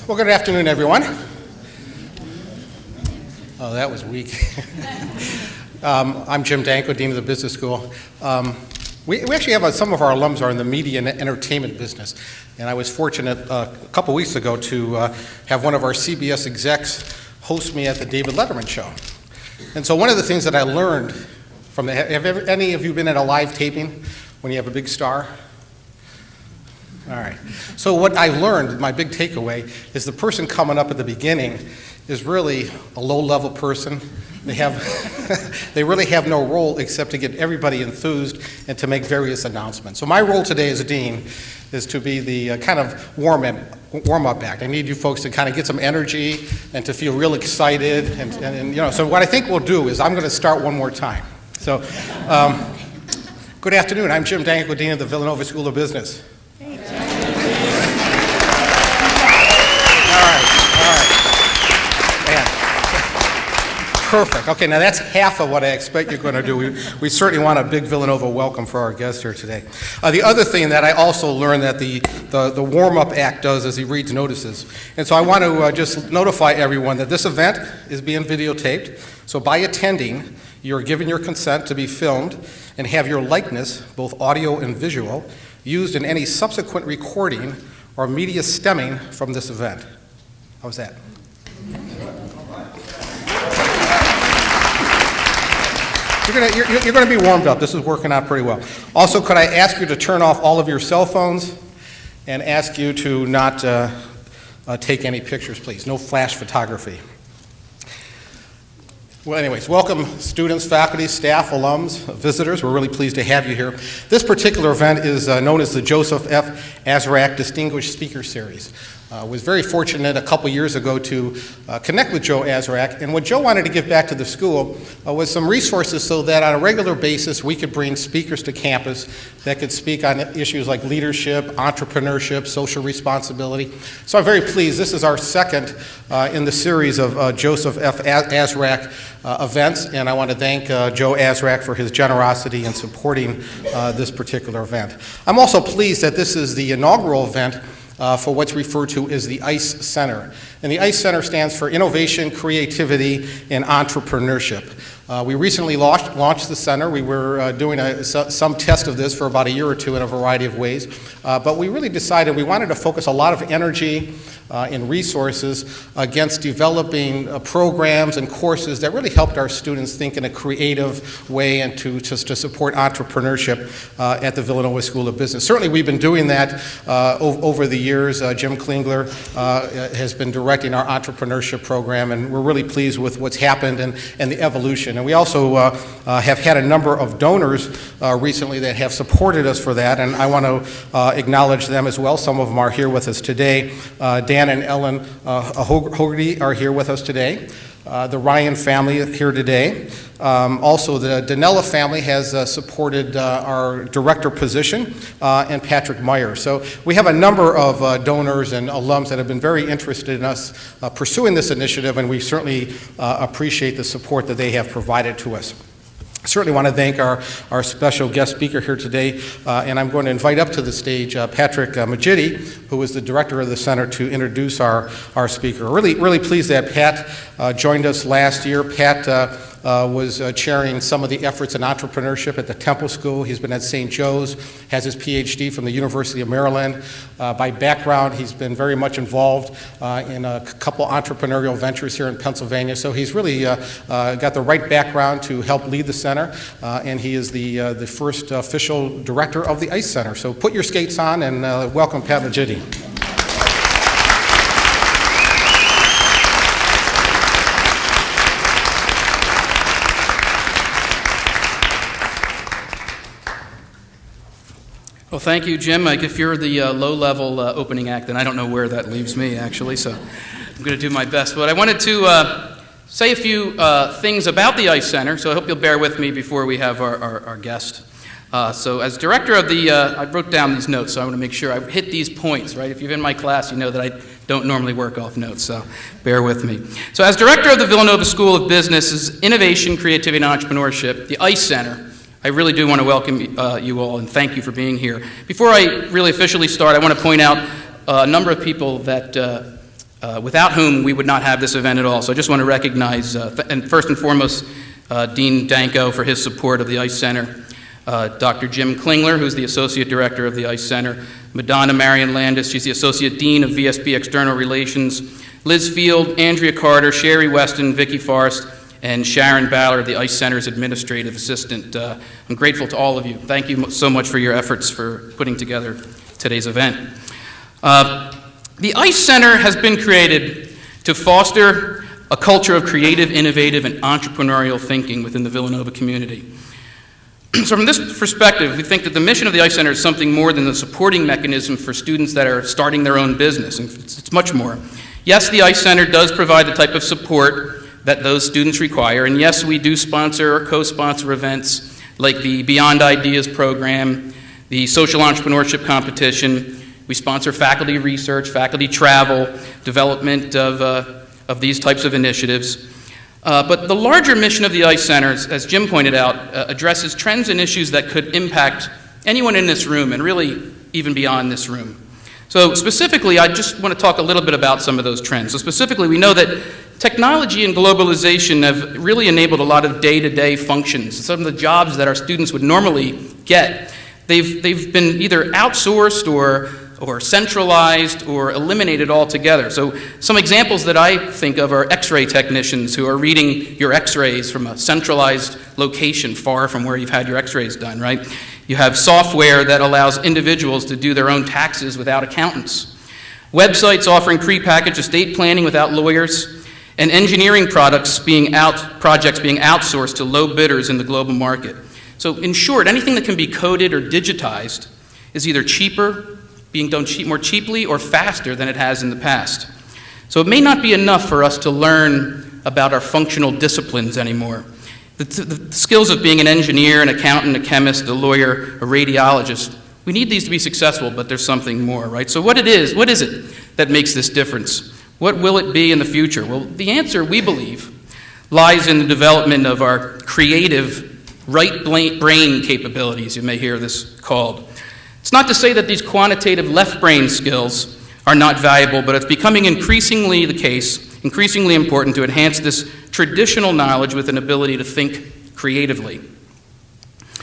Well, good afternoon, everyone. Oh, that was weak. I'm Jim Danko, Dean of the Business School. We actually have some of our alums are in the media and entertainment business, and I was fortunate a couple weeks ago to have one of our CBS execs host me at the David Letterman show. And so one of the things that I learned from any of you been at a live taping when you have a big star? All right. So what I learned, my big takeaway, is the person coming up at the beginning is really a low-level person. They really have no role except to get everybody enthused and to make various announcements. So my role today as a dean is to be the kind of warm-up act. I need you folks to kind of get some energy and to feel real excited. And you know. So what I think we'll do is I'm going to start one more time. So, good afternoon. I'm Jim Danko, Dean of the Villanova School of Business. Perfect. Okay, now that's half of what I expect you're going to do. We certainly want a big Villanova welcome for our guest here today. The other thing that I also learned that the warm-up act does is he reads notices. And so I want to just notify everyone that this event is being videotaped. So by attending, you're given your consent to be filmed and have your likeness, both audio and visual, used in any subsequent recording or media stemming from this event. How's that? You're going to be warmed up. This is working out pretty well. Also, could I ask you to turn off all of your cell phones and ask you to not take any pictures, please. No flash photography. Well, anyways, welcome students, faculty, staff, alums, visitors. We're really pleased to have you here. This particular event is known as the Joseph F. Azraq Distinguished Speaker Series. Was very fortunate a couple years ago to connect with Joe Azraq, and what Joe wanted to give back to the school was some resources so that on a regular basis we could bring speakers to campus that could speak on issues like leadership, entrepreneurship, social responsibility. So I'm very pleased. This is our second in the series of Joseph F. Azraq events, and I want to thank Joe Azraq for his generosity in supporting this particular event. I'm also pleased that this is the inaugural event for what's referred to as the ICE Center. And the ICE Center stands for Innovation, Creativity, and Entrepreneurship. We recently launched the center. We were doing some test of this for about a year or two in a variety of ways. But we really decided we wanted to focus a lot of energy and resources against developing programs and courses that really helped our students think in a creative way and to support entrepreneurship at the Villanova School of Business. Certainly we've been doing that over the years. Jim Klingler has been directing our entrepreneurship program, and we're really pleased with what's happened and the evolution. And we also have had a number of donors recently that have supported us for that, and I want to acknowledge them as well. Some of them are here with us today. Dan and Ellen Hogarty are here with us today. The Ryan family is here today. Also, the Danella family has supported our director position, and Patrick Meyer. So we have a number of donors and alums that have been very interested in us pursuing this initiative, and we certainly appreciate the support that they have provided to us. I certainly want to thank our special guest speaker here today, and I'm going to invite up to the stage Patrick Majidi, who is the director of the center, to introduce our speaker. Really pleased that Pat joined us last year. Pat was chairing some of the efforts in entrepreneurship at the Temple School. He's been at St. Joe's, has his PhD from the University of Maryland. By background, he's been very much involved in a couple entrepreneurial ventures here in Pennsylvania. So he's really got the right background to help lead the center, and he is the first official director of the ICE Center. So put your skates on and welcome Pat Legidi. Well, thank you, Jim. If you're the low-level opening act, then I don't know where that leaves me, actually, so I'm going to do my best. But I wanted to say a few things about the ICE Center, so I hope you'll bear with me before we have our guest. So as director of the, I wrote down these notes, so I want to make sure I hit these points, right? If you're in my class, you know that I don't normally work off notes, so bear with me. So as director of the Villanova School of Business, Innovation, Creativity, and Entrepreneurship, the ICE Center, I really do want to welcome you all and thank you for being here. Before I really officially start, I want to point out a number of people that without whom we would not have this event at all. So I just want to recognize, and first and foremost, Dean Danko for his support of the ICE Center, Dr. Jim Klingler, who's the Associate Director of the ICE Center, Madonna Marion Landis, she's the Associate Dean of VSB External Relations, Liz Field, Andrea Carter, Sherry Weston, Vicki Forrest, and Sharon Ballard, the ICE Center's Administrative Assistant. I'm grateful to all of you. Thank you so much for your efforts for putting together today's event. The ICE Center has been created to foster a culture of creative, innovative, and entrepreneurial thinking within the Villanova community. So from this perspective, we think that the mission of the ICE Center is something more than a supporting mechanism for students that are starting their own business. And it's much more. Yes, the ICE Center does provide the type of support that those students require, and yes, we do sponsor or co-sponsor events like the Beyond Ideas program, the Social Entrepreneurship Competition. We sponsor faculty research, faculty travel, development of these types of initiatives. But the larger mission of the ICE Center, as Jim pointed out, addresses trends and issues that could impact anyone in this room and really even beyond this room. So specifically, I just want to talk a little bit about some of those trends. So specifically, we know that technology and globalization have really enabled a lot of day-to-day functions. Some of the jobs that our students would normally get, they've been either outsourced or centralized or eliminated altogether. So some examples that I think of are X-ray technicians who are reading your X-rays from a centralized location far from where you've had your X-rays done, right? You have software that allows individuals to do their own taxes without accountants. Websites offering prepackaged estate planning without lawyers, and engineering projects being outsourced to low bidders in the global market. So in short, anything that can be coded or digitized is either cheaper, being done more cheaply, or faster than it has in the past. So it may not be enough for us to learn about our functional disciplines anymore. The skills of being an engineer, an accountant, a chemist, a lawyer, a radiologist, we need these to be successful, but there's something more, right? So what is it that makes this difference? What will it be in the future? Well, the answer, we believe, lies in the development of our creative right brain capabilities, you may hear this called. It's not to say that these quantitative left brain skills are not valuable, but it's becoming increasingly the case, increasingly important to enhance this traditional knowledge with an ability to think creatively,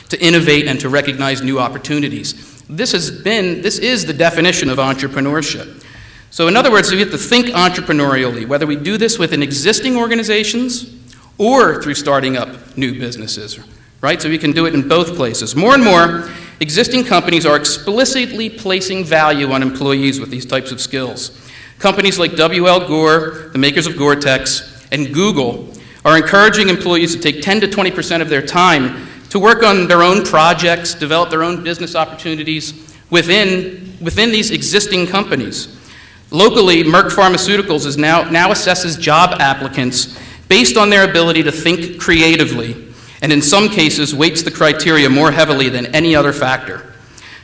to innovate and to recognize new opportunities. This is the definition of entrepreneurship. So in other words, we have to think entrepreneurially, whether we do this within existing organizations or through starting up new businesses, right? So we can do it in both places. More and more, existing companies are explicitly placing value on employees with these types of skills. Companies like W.L. Gore, the makers of Gore-Tex, and Google are encouraging employees to take 10 to 20% of their time to work on their own projects, develop their own business opportunities within these existing companies. Locally, Merck Pharmaceuticals now assesses job applicants based on their ability to think creatively, and in some cases weights the criteria more heavily than any other factor.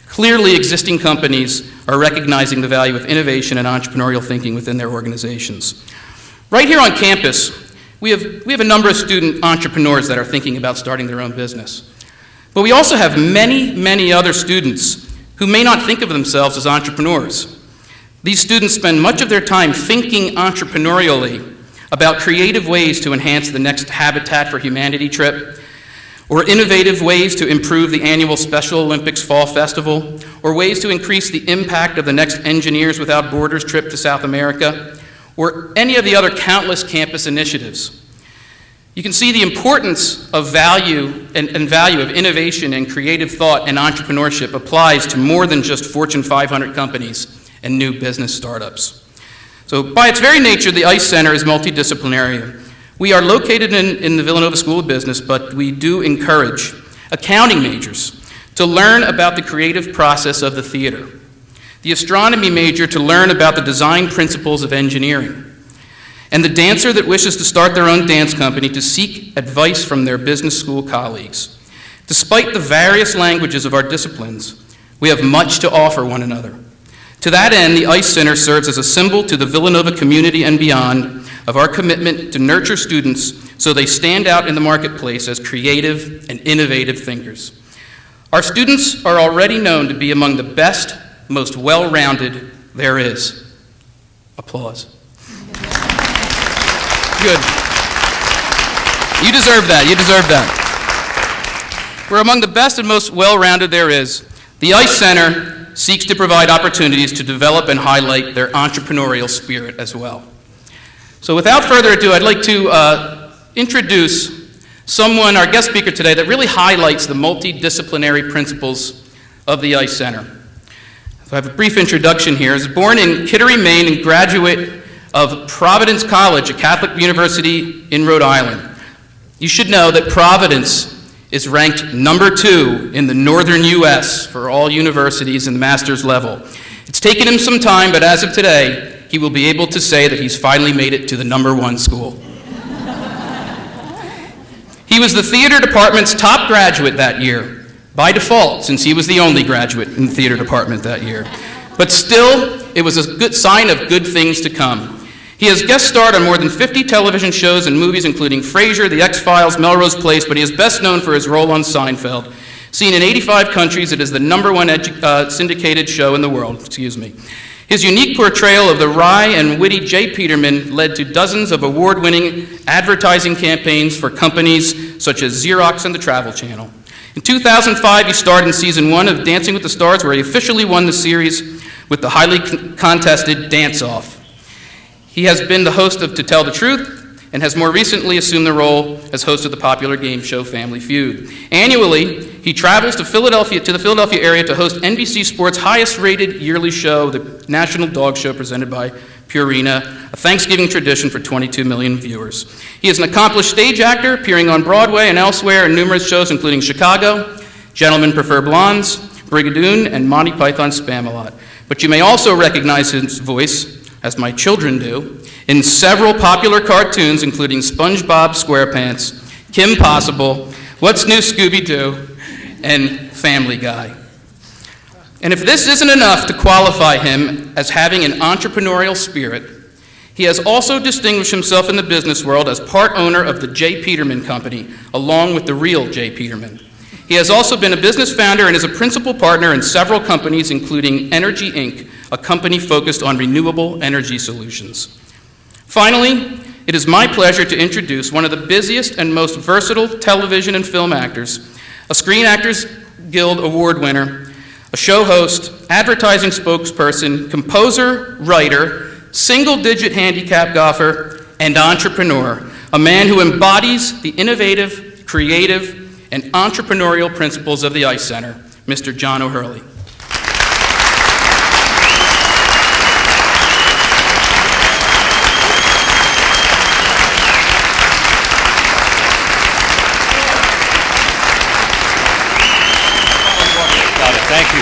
Clearly, existing companies are recognizing the value of innovation and entrepreneurial thinking within their organizations. Right here on campus, we have a number of student entrepreneurs that are thinking about starting their own business. But we also have many, many other students who may not think of themselves as entrepreneurs. These students spend much of their time thinking entrepreneurially about creative ways to enhance the next Habitat for Humanity trip, or innovative ways to improve the annual Special Olympics Fall Festival, or ways to increase the impact of the next Engineers Without Borders trip to South America, or any of the other countless campus initiatives. You can see the importance of value and value of innovation and creative thought and entrepreneurship applies to more than just Fortune 500 companies and new business startups. So by its very nature, the ICE Center is multidisciplinary. We are located in the Villanova School of Business, but we do encourage accounting majors to learn about the creative process of the theater, the astronomy major to learn about the design principles of engineering, and the dancer that wishes to start their own dance company to seek advice from their business school colleagues. Despite the various languages of our disciplines, we have much to offer one another. To that end, the ICE Center serves as a symbol to the Villanova community and beyond of our commitment to nurture students so they stand out in the marketplace as creative and innovative thinkers. Our students are already known to be among the best, most well-rounded there is. Applause. Good. You deserve that. You deserve that. We're among the best and most well-rounded there is. The ICE Center seeks to provide opportunities to develop and highlight their entrepreneurial spirit as well. So without further ado, I'd like to introduce someone, our guest speaker today, that really highlights the multidisciplinary principles of the ICE Center. So I have a brief introduction here. He was born in Kittery, Maine, and graduate of Providence College, a Catholic university in Rhode Island. You should know that Providence is ranked #2 in the northern U.S. for all universities in the master's level. It's taken him some time, but as of today, he will be able to say that he's finally made it to the #1 school. He was the theater department's top graduate that year, by default, since he was the only graduate in the theater department that year. But still, it was a good sign of good things to come. He has guest starred on more than 50 television shows and movies, including Frasier, The X-Files, Melrose Place, but he is best known for his role on Seinfeld. Seen in 85 countries, it is the #1 syndicated show in the world. His unique portrayal of the wry and witty J. Peterman led to dozens of award-winning advertising campaigns for companies such as Xerox and the Travel Channel. In 2005, he starred in season 1 of Dancing with the Stars, where he officially won the series with the highly contested Dance-Off. He has been the host of To Tell the Truth and has more recently assumed the role as host of the popular game show Family Feud. Annually, he travels to the Philadelphia area to host NBC Sports' highest-rated yearly show, the National Dog Show presented by Purina, a Thanksgiving tradition for 22 million viewers. He is an accomplished stage actor, appearing on Broadway and elsewhere in numerous shows, including Chicago, Gentlemen Prefer Blondes, Brigadoon, and Monty Python's Spam-A-Lot. But you may also recognize his voice, as my children do, in several popular cartoons, including SpongeBob SquarePants, Kim Possible, What's New Scooby-Doo, and Family Guy. And if this isn't enough to qualify him as having an entrepreneurial spirit, he has also distinguished himself in the business world as part owner of the J. Peterman Company, along with the real J. Peterman. He has also been a business founder and is a principal partner in several companies, including Energy Inc., a company focused on renewable energy solutions. Finally, it is my pleasure to introduce one of the busiest and most versatile television and film actors, a Screen Actors Guild Award winner, a show host, advertising spokesperson, composer, writer, single-digit handicap golfer, and entrepreneur, a man who embodies the innovative, creative, and entrepreneurial principles of the ICE Center, Mr. John O'Hurley.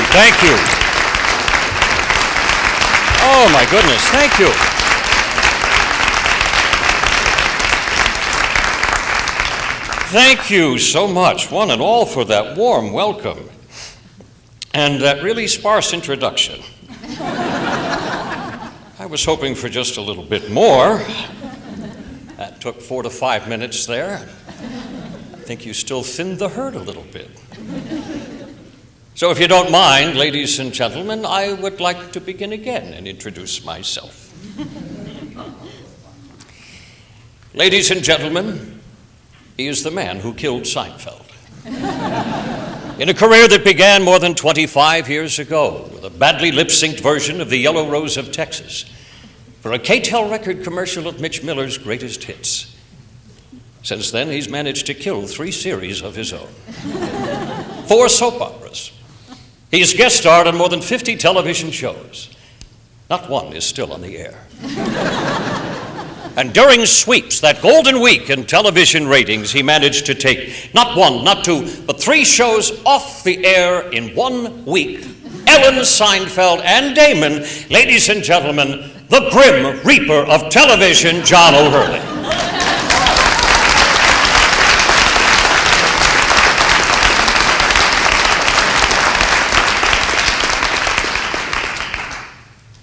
Thank you. Oh my goodness, thank you. Thank you so much, one and all, for that warm welcome and that really sparse introduction. I was hoping for just a little bit more. That took 4 to 5 minutes there. I think you still thinned the herd a little bit. So if you don't mind, ladies and gentlemen, I would like to begin again and introduce myself. Ladies and gentlemen, he is the man who killed Seinfeld. In a career that began more than 25 years ago with a badly lip-synced version of The Yellow Rose of Texas for a K-Tel record commercial of Mitch Miller's greatest hits. Since then, he's managed to kill 3 series of his own, 4 soap operas. He's guest starred on more than 50 television shows. Not one is still on the air. And during sweeps, that golden week in television ratings, he managed to take not 1, not 2, but 3 shows off the air in 1 week. Ellen, Seinfeld, and Damon, ladies and gentlemen, the Grim Reaper of television, John O'Hurley.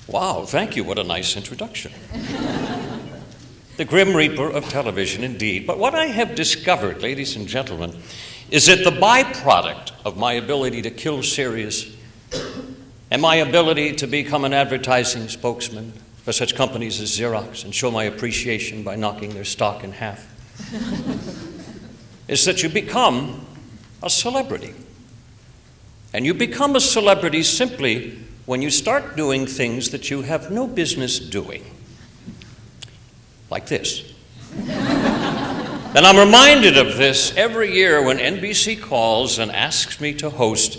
Wow, thank you. What a nice introduction. The Grim Reaper of television, indeed. But what I have discovered, ladies and gentlemen, is that the byproduct of my ability to kill series and my ability to become an advertising spokesman for such companies as Xerox and show my appreciation by knocking their stock in half is that you become a celebrity. And you become a celebrity simply when you start doing things that you have no business doing. Like this. And I'm reminded of this every year when NBC calls and asks me to host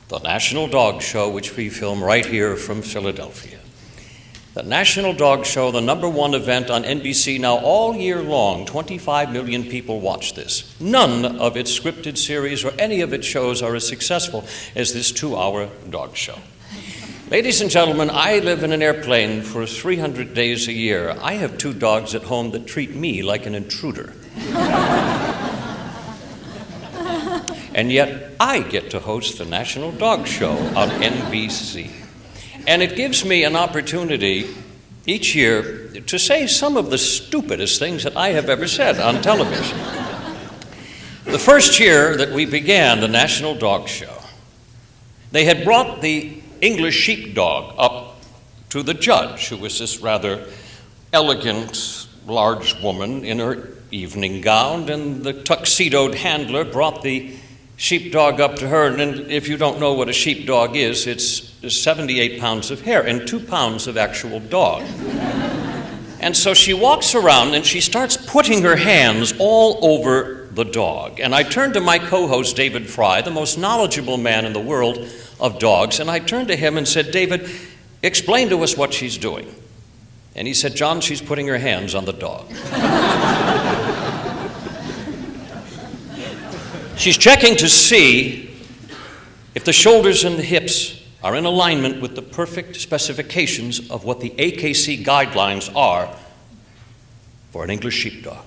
the National Dog Show, which we film right here from Philadelphia. The National Dog Show, the #1 event on NBC now all year long. 25 million people watch this. None of its scripted series or any of its shows are as successful as this 2-hour dog show. Ladies and gentlemen, I live in an airplane for 300 days a year. I have 2 dogs at home that treat me like an intruder. And yet, I get to host the National Dog Show on NBC. And it gives me an opportunity each year to say some of the stupidest things that I have ever said on television. The first year that we began the National Dog Show, they had brought the English sheepdog up to the judge, who was this rather elegant, large woman in her evening gown, and the tuxedoed handler brought the sheepdog up to her. And if you don't know what a sheepdog is, it's 78 pounds of hair and 2 pounds of actual dog. And so she walks around and she starts putting her hands all over the dog. And I turned to my co-host, David Fry, the most knowledgeable man in the world of dogs, and I turned to him and said, David, explain to us what she's doing. And he said, John, she's putting her hands on the dog. She's checking to see if the shoulders and the hips are in alignment with the perfect specifications of what the AKC guidelines are for an English sheepdog.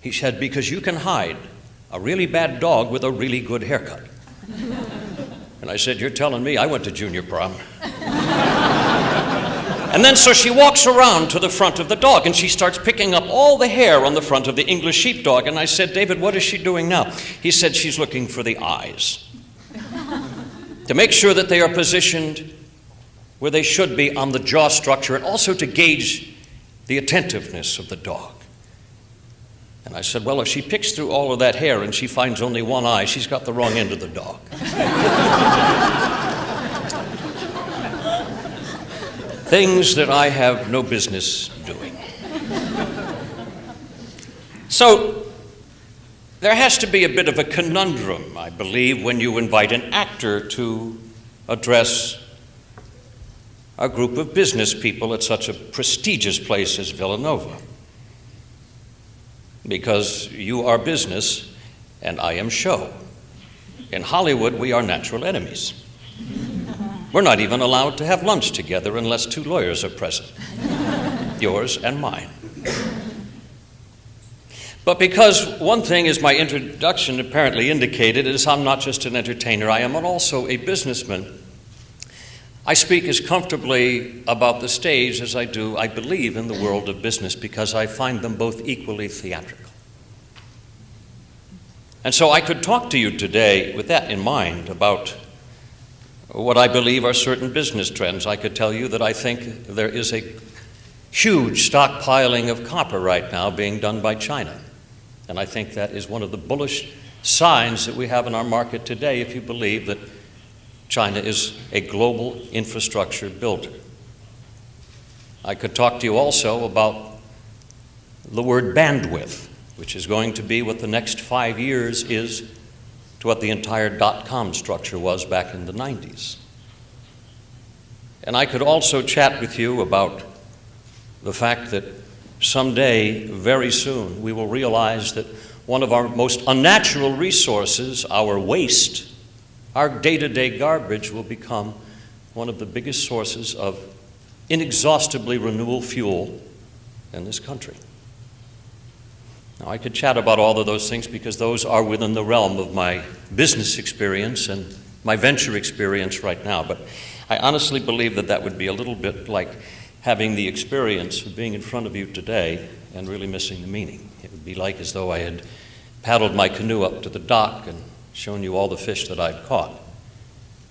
He said, because you can hide a really bad dog with a really good haircut. And I said, you're telling me? I went to junior prom. And then so she walks around to the front of the dog and she starts picking up all the hair on the front of the English sheepdog. And I said, David, what is she doing now? He said, she's looking for the eyes, to make sure that they are positioned where they should be on the jaw structure, and also to gauge the attentiveness of the dog. And I said, well, if she picks through all of that hair and she finds only one eye, she's got the wrong end of the dog. Things that I have no business doing. So there has to be a bit of a conundrum, I believe, when you invite an actor to address a group of business people at such a prestigious place as Villanova. Because you are business and I am show. In Hollywood, we are natural enemies. We're not even allowed to have lunch together unless 2 lawyers are present, yours and mine. But because one thing, as my introduction apparently indicated, is I'm not just an entertainer, I am also a businessman. I speak as comfortably about the stage as I do, I believe, in the world of business, because I find them both equally theatrical. And so I could talk to you today with that in mind about what I believe are certain business trends. I could tell you that I think there is a huge stockpiling of copper right now being done by China. And I think that is one of the bullish signs that we have in our market today if you believe that China is a global infrastructure builder. I could talk to you also about the word bandwidth, which is going to be what the next 5 years is to what the entire dot-com structure was back in the 90s. And I could also chat with you about the fact that someday, very soon, we will realize that one of our most unnatural resources, our waste, our day-to-day garbage, will become one of the biggest sources of inexhaustibly renewable fuel in this country. Now, I could chat about all of those things because those are within the realm of my business experience and my venture experience right now, but I honestly believe that that would be a little bit like having the experience of being in front of you today and really missing the meaning. It would be like as though I had paddled my canoe up to the dock and shown you all the fish that I'd caught,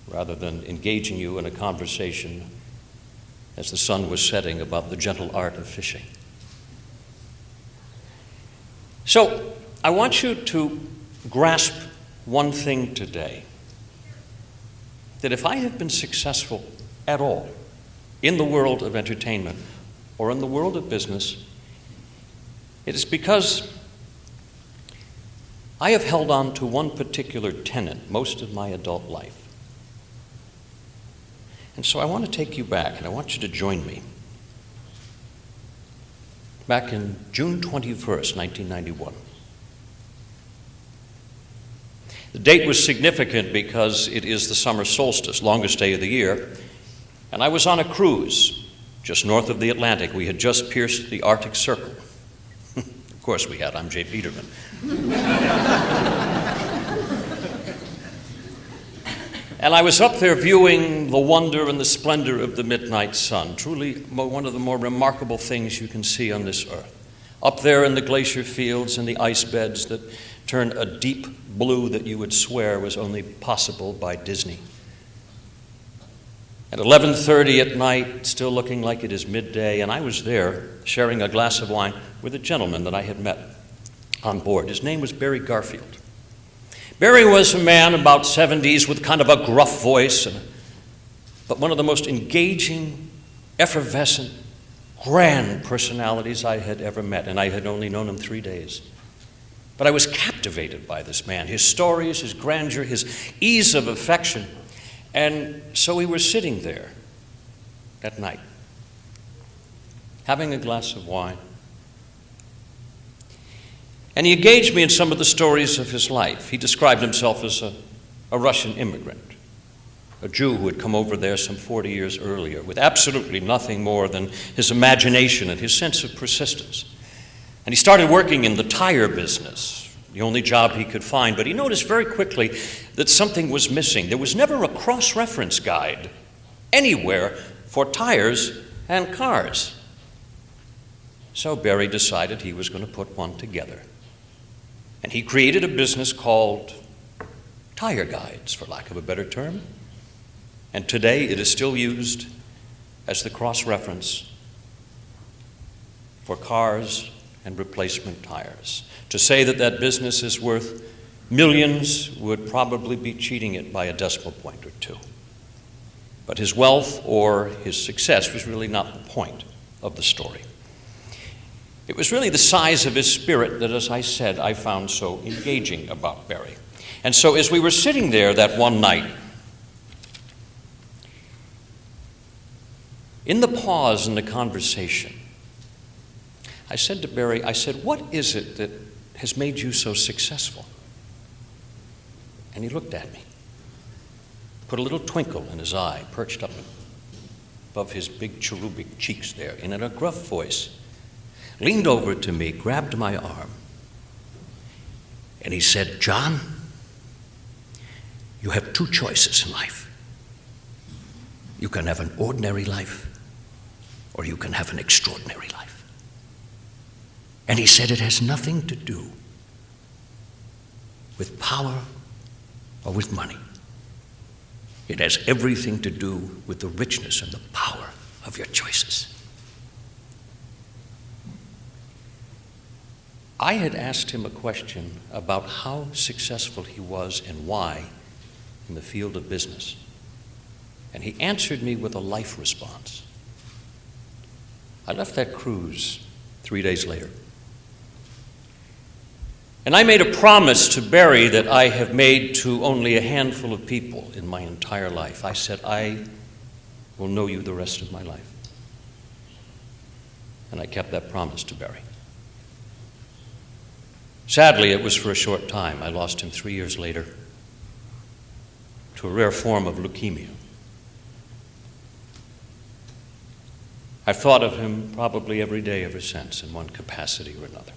rather than engaging you in a conversation as the sun was setting about the gentle art of fishing. So, I want you to grasp one thing today, that if I have been successful at all in the world of entertainment or in the world of business, it is because I have held on to one particular tenet most of my adult life. And so I want to take you back, and I want you to join me. Back in June 21st, 1991. The date was significant because it is the summer solstice, longest day of the year, and I was on a cruise just north of the Atlantic. We had just pierced the Arctic Circle. Of course we had. I'm J. Peterman. And I was up there viewing the wonder and the splendor of the midnight sun, truly one of the more remarkable things you can see on this earth. Up there in the glacier fields and the ice beds that turned a deep blue that you would swear was only possible by Disney. At 11:30 at night, still looking like it is midday, and I was there sharing a glass of wine with a gentleman that I had met on board. His name was Barry Garfield. Barry was a man about 70s with kind of a gruff voice, but one of the most engaging, effervescent, grand personalities I had ever met, and I had only known him 3 days. But I was captivated by this man, his stories, his grandeur, his ease of affection. And so we were sitting there at night, having a glass of wine. And he engaged me in some of the stories of his life. He described himself as a Russian immigrant, a Jew who had come over there some 40 years earlier with absolutely nothing more than his imagination and his sense of persistence. And he started working in the tire business, the only job he could find, but he noticed very quickly that something was missing. There was never a cross-reference guide anywhere for tires and cars. So Barry decided he was going to put one together. And he created a business called Tire Guides, for lack of a better term. And today it is still used as the cross-reference for cars and replacement tires. To say that that business is worth millions would probably be cheating it by a decimal point or two. But his wealth or his success was really not the point of the story. It was really the size of his spirit that, as I said, I found so engaging about Barry. And so as we were sitting there that one night, in the pause in the conversation, I said to Barry, what is it that has made you so successful? And he looked at me, put a little twinkle in his eye, perched up above his big cherubic cheeks there, and in a gruff voice, leaned over to me, grabbed my arm, and he said, John, you have two choices in life. You can have an ordinary life, or you can have an extraordinary life. And he said it has nothing to do with power or with money. It has everything to do with the richness and the power of your choices. I had asked him a question about how successful he was and why in the field of business. And he answered me with a life response. I left that cruise 3 days later. And I made a promise to Barry that I have made to only a handful of people in my entire life. I said, I will know you the rest of my life. And I kept that promise to Barry. Sadly, it was for a short time. I lost him 3 years later to a rare form of leukemia. I've thought of him probably every day ever since in one capacity or another.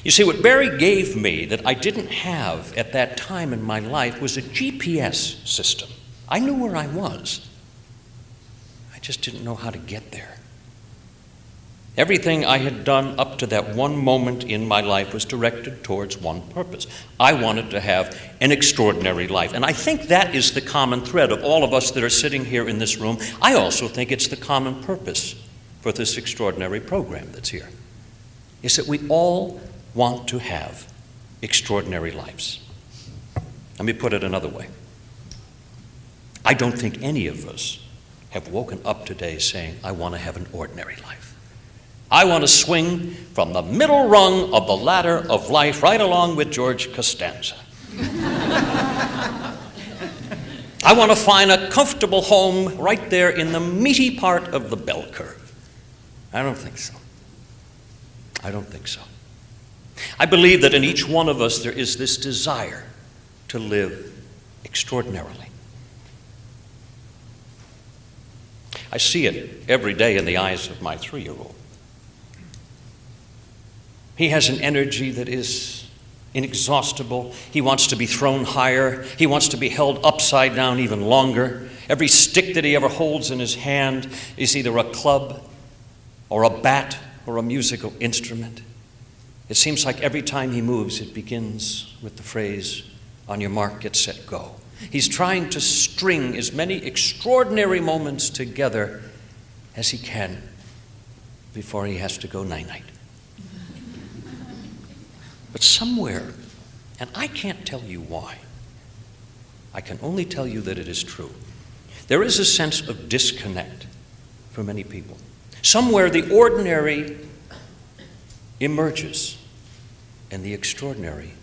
You see, what Barry gave me that I didn't have at that time in my life was a GPS system. I knew where I was. I just didn't know how to get there. Everything I had done up to that one moment in my life was directed towards one purpose. I wanted to have an extraordinary life. And I think that is the common thread of all of us that are sitting here in this room. I also think it's the common purpose for this extraordinary program that's here, is that we all want to have extraordinary lives. Let me put it another way. I don't think any of us have woken up today saying, I want to have an ordinary life. I want to swing from the middle rung of the ladder of life right along with George Costanza. I want to find a comfortable home right there in the meaty part of the bell curve. I don't think so. I don't think so. I believe that in each one of us there is this desire to live extraordinarily. I see it every day in the eyes of my 3-year-old. He has an energy that is inexhaustible. He wants to be thrown higher. He wants to be held upside down even longer. Every stick that he ever holds in his hand is either a club or a bat or a musical instrument. It seems like every time he moves, it begins with the phrase, on your mark, get set, go. He's trying to string as many extraordinary moments together as he can before he has to go night-night. But somewhere, and I can't tell you why, I can only tell you that it is true, there is a sense of disconnect for many people. Somewhere the ordinary emerges and the extraordinary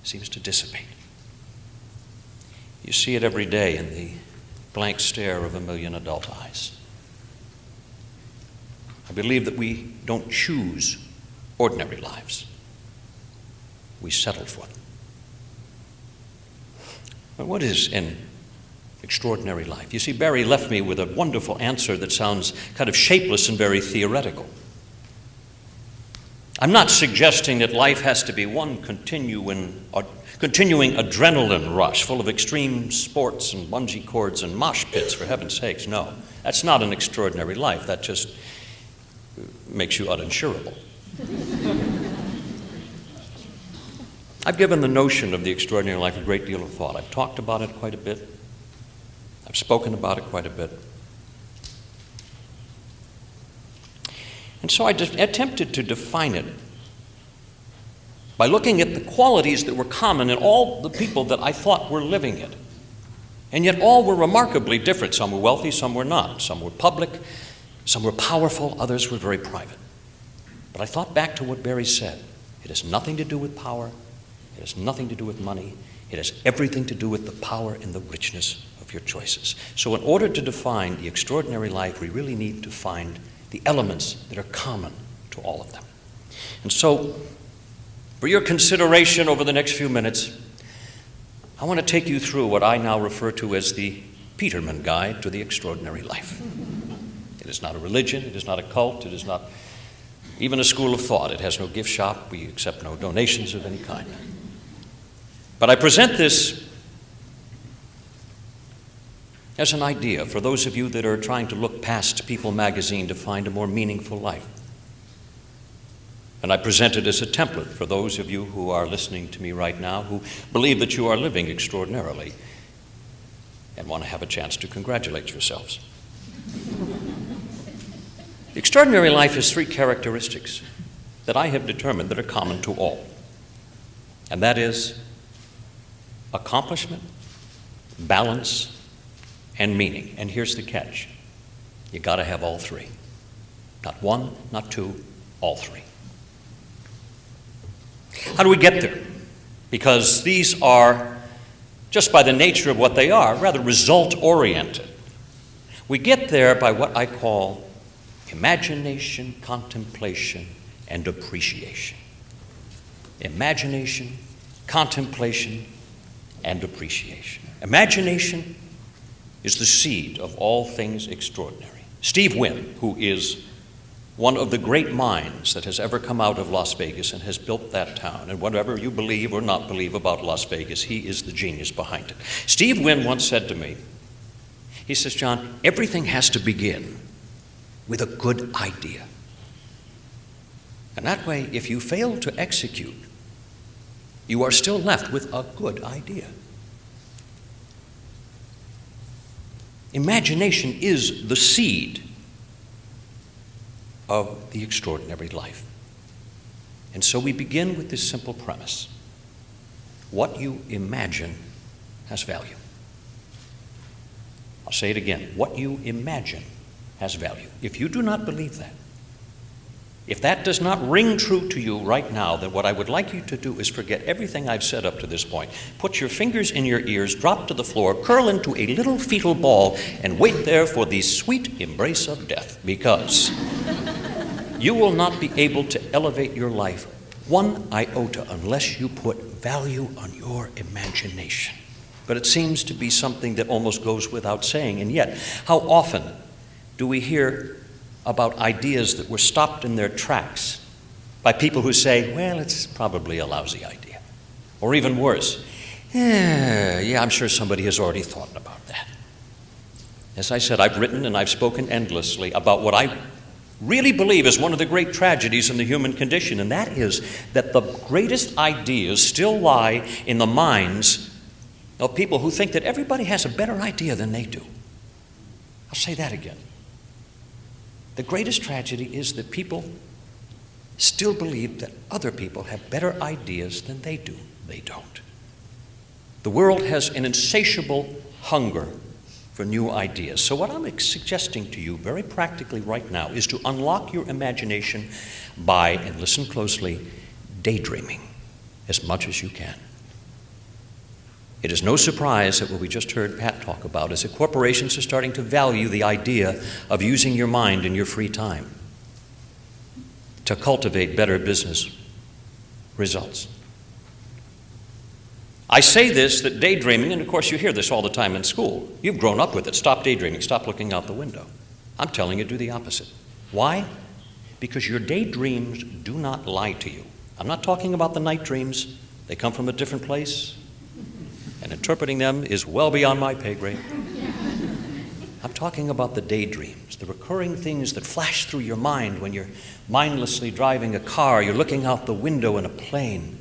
seems to dissipate. You see it every day in the blank stare of a million adult eyes. I believe that we don't choose ordinary lives. We settle for them. But what is an extraordinary life? You see, Barry left me with a wonderful answer that sounds kind of shapeless and very theoretical. I'm not suggesting that life has to be one continuing adrenaline rush full of extreme sports and bungee cords and mosh pits, for heaven's sakes. No, that's not an extraordinary life. That just makes you uninsurable. I've given the notion of the extraordinary life a great deal of thought. I've talked about it quite a bit. I've spoken about it quite a bit. And so I just attempted to define it by looking at the qualities that were common in all the people that I thought were living it. And yet all were remarkably different. Some were wealthy, some were not. Some were public, some were powerful, others were very private. But I thought back to what Barry said. It has nothing to do with power. It has nothing to do with money. It has everything to do with the power and the richness of your choices. So in order to define the extraordinary life, we really need to find the elements that are common to all of them. And so, for your consideration over the next few minutes, I want to take you through what I now refer to as the Peterman Guide to the Extraordinary Life. It is not a religion. It is not a cult. It is not even a school of thought. It has no gift shop. We accept no donations of any kind. But I present this as an idea for those of you that are trying to look past People magazine to find a more meaningful life. And I present it as a template for those of you who are listening to me right now who believe that you are living extraordinarily and want to have a chance to congratulate yourselves. The extraordinary life has 3 characteristics. that I have determined that are common to all. And that is accomplishment, balance, and meaning. And here's the catch. You got to have all three. Not one, not two, all three. How do we get there? Because these are, just by the nature of what they are, rather result-oriented. We get there by what I call imagination, contemplation, and appreciation. Imagination, contemplation, and appreciation. Imagination is the seed of all things extraordinary. Steve Wynn, who is one of the great minds that has ever come out of Las Vegas and has built that town, and whatever you believe or not believe about Las Vegas, he is the genius behind it. Steve Wynn once said to me, he says, John, everything has to begin with a good idea. And that way, if you fail to execute, you are still left with a good idea. Imagination is the seed of the extraordinary life. And so we begin with this simple premise. What you imagine has value. I'll say it again. What you imagine has value. If you do not believe that, if that does not ring true to you right now, then what I would like you to do is forget everything I've said up to this point. Put your fingers in your ears, drop to the floor, curl into a little fetal ball, and wait there for the sweet embrace of death, because you will not be able to elevate your life one iota unless you put value on your imagination. But it seems to be something that almost goes without saying, and yet, how often do we hear about ideas that were stopped in their tracks by people who say, well, it's probably a lousy idea. Or even worse, yeah, I'm sure somebody has already thought about that. As I said, I've written and I've spoken endlessly about what I really believe is one of the great tragedies in the human condition, and that is that the greatest ideas still lie in the minds of people who think that everybody has a better idea than they do. I'll say that again. The greatest tragedy is that people still believe that other people have better ideas than they do. They don't. The world has an insatiable hunger for new ideas. So what I'm suggesting to you very practically right now is to unlock your imagination by, and listen closely, daydreaming as much as you can. It is no surprise that what we just heard Pat talk about is that corporations are starting to value the idea of using your mind in your free time to cultivate better business results. I say this, that daydreaming, and of course you hear this all the time in school. You've grown up with it. Stop daydreaming. Stop looking out the window. I'm telling you, do the opposite. Why? Because your daydreams do not lie to you. I'm not talking about the night dreams. They come from a different place. And interpreting them is well beyond my pay grade. I'm talking about the daydreams, the recurring things that flash through your mind when you're mindlessly driving a car, you're looking out the window in a plane,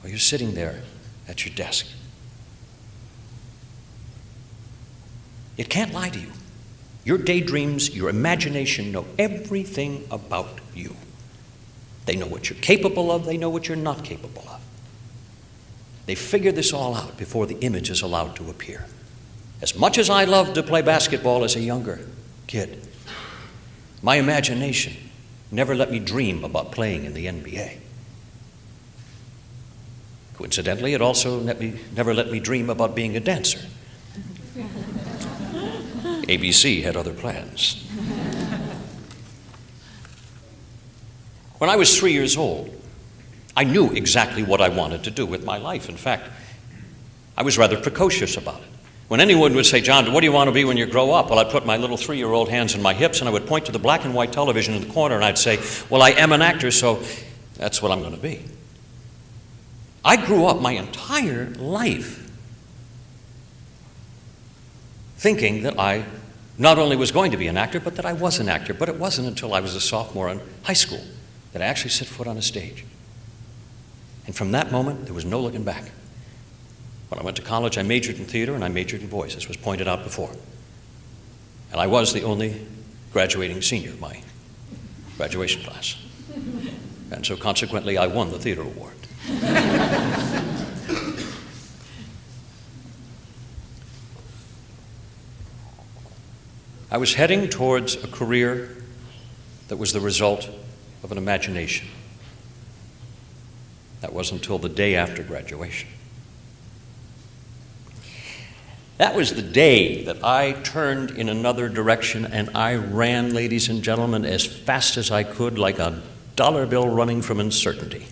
or you're sitting there at your desk. It can't lie to you. Your daydreams, your imagination know everything about you. They know what you're capable of, they know what you're not capable of. They figure this all out before the image is allowed to appear. As much as I loved to play basketball as a younger kid, my imagination never let me dream about playing in the NBA. Coincidentally, it also never let me dream about being a dancer. ABC had other plans. When I was 3 years old, I knew exactly what I wanted to do with my life. In fact, I was rather precocious about it. When anyone would say, John, what do you want to be when you grow up? Well, I'd put my little 3-year-old hands in my hips and I would point to the black and white television in the corner and I'd say, well, I am an actor, so that's what I'm going to be. I grew up my entire life thinking that I not only was going to be an actor, but that I was an actor. But it wasn't until I was a sophomore in high school that I actually set foot on a stage. And from that moment, there was no looking back. When I went to college, I majored in theater and I majored in voice, as was pointed out before. And I was the only graduating senior in my graduation class. And so consequently, I won the theater award. I was heading towards a career that was the result of an imagination. That wasn't until the day after graduation. That was the day that I turned in another direction and I ran, ladies and gentlemen, as fast as I could, like a dollar bill running from uncertainty.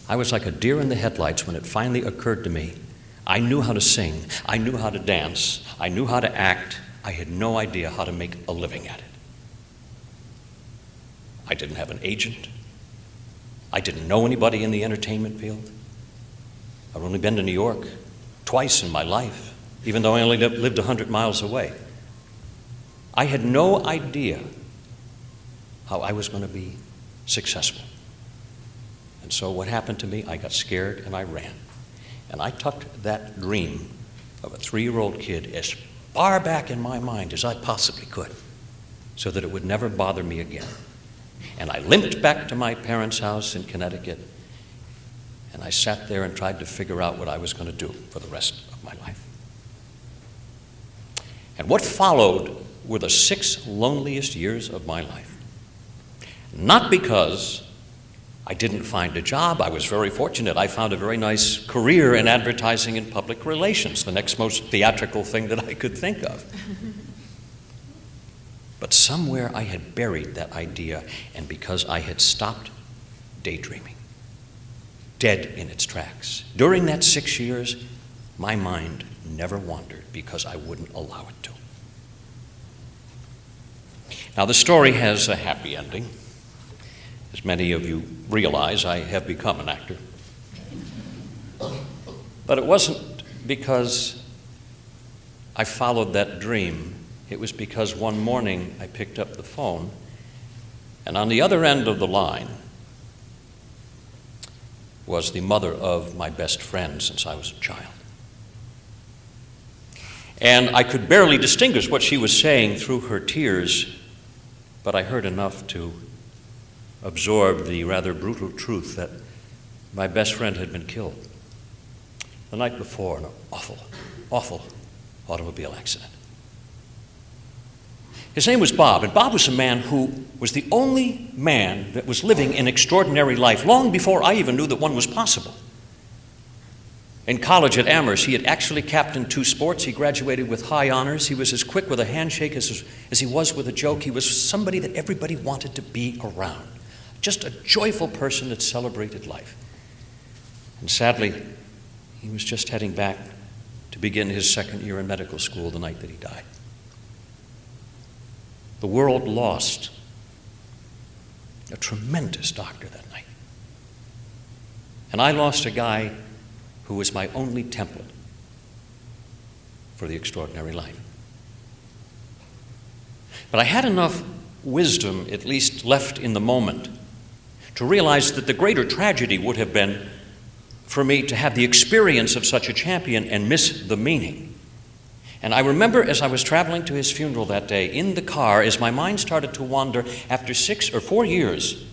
I was like a deer in the headlights when it finally occurred to me. I knew how to sing, I knew how to dance, I knew how to act. I had no idea how to make a living at it. I didn't have an agent. I didn't know anybody in the entertainment field. I'd only been to New York twice in my life, even though I only lived 100 miles away. I had no idea how I was going to be successful. And so what happened to me, I got scared and I ran. And I tucked that dream of a 3-year-old kid as far back in my mind as I possibly could, so that it would never bother me again. And I limped back to my parents' house in Connecticut, and I sat there and tried to figure out what I was going to do for the rest of my life. And what followed were the 6 loneliest years of my life. Not because I didn't find a job. I was very fortunate. I found a very nice career in advertising and public relations, the next most theatrical thing that I could think of. But somewhere I had buried that idea, and because I had stopped daydreaming, dead in its tracks. During that 6 years, my mind never wandered because I wouldn't allow it to. Now, the story has a happy ending. As many of you realize, I have become an actor. But it wasn't because I followed that dream. It was because one morning I picked up the phone, and on the other end of the line was the mother of my best friend since I was a child. And I could barely distinguish what she was saying through her tears, but I heard enough to absorb the rather brutal truth that my best friend had been killed the night before in an awful, awful automobile accident. His name was Bob, and Bob was a man who was the only man that was living an extraordinary life long before I even knew that one was possible. In college at Amherst, he had actually captained 2 sports. He graduated with high honors. He was as quick with a handshake as he was with a joke. He was somebody that everybody wanted to be around. Just a joyful person that celebrated life. And sadly, he was just heading back to begin his 2nd year in medical school the night that he died. The world lost a tremendous doctor that night. And I lost a guy who was my only template for the extraordinary life. But I had enough wisdom, at least left in the moment, to realize that the greater tragedy would have been for me to have the experience of such a champion and miss the meaning. And I remember as I was traveling to his funeral that day in the car, as my mind started to wander, after 6 or 4 years,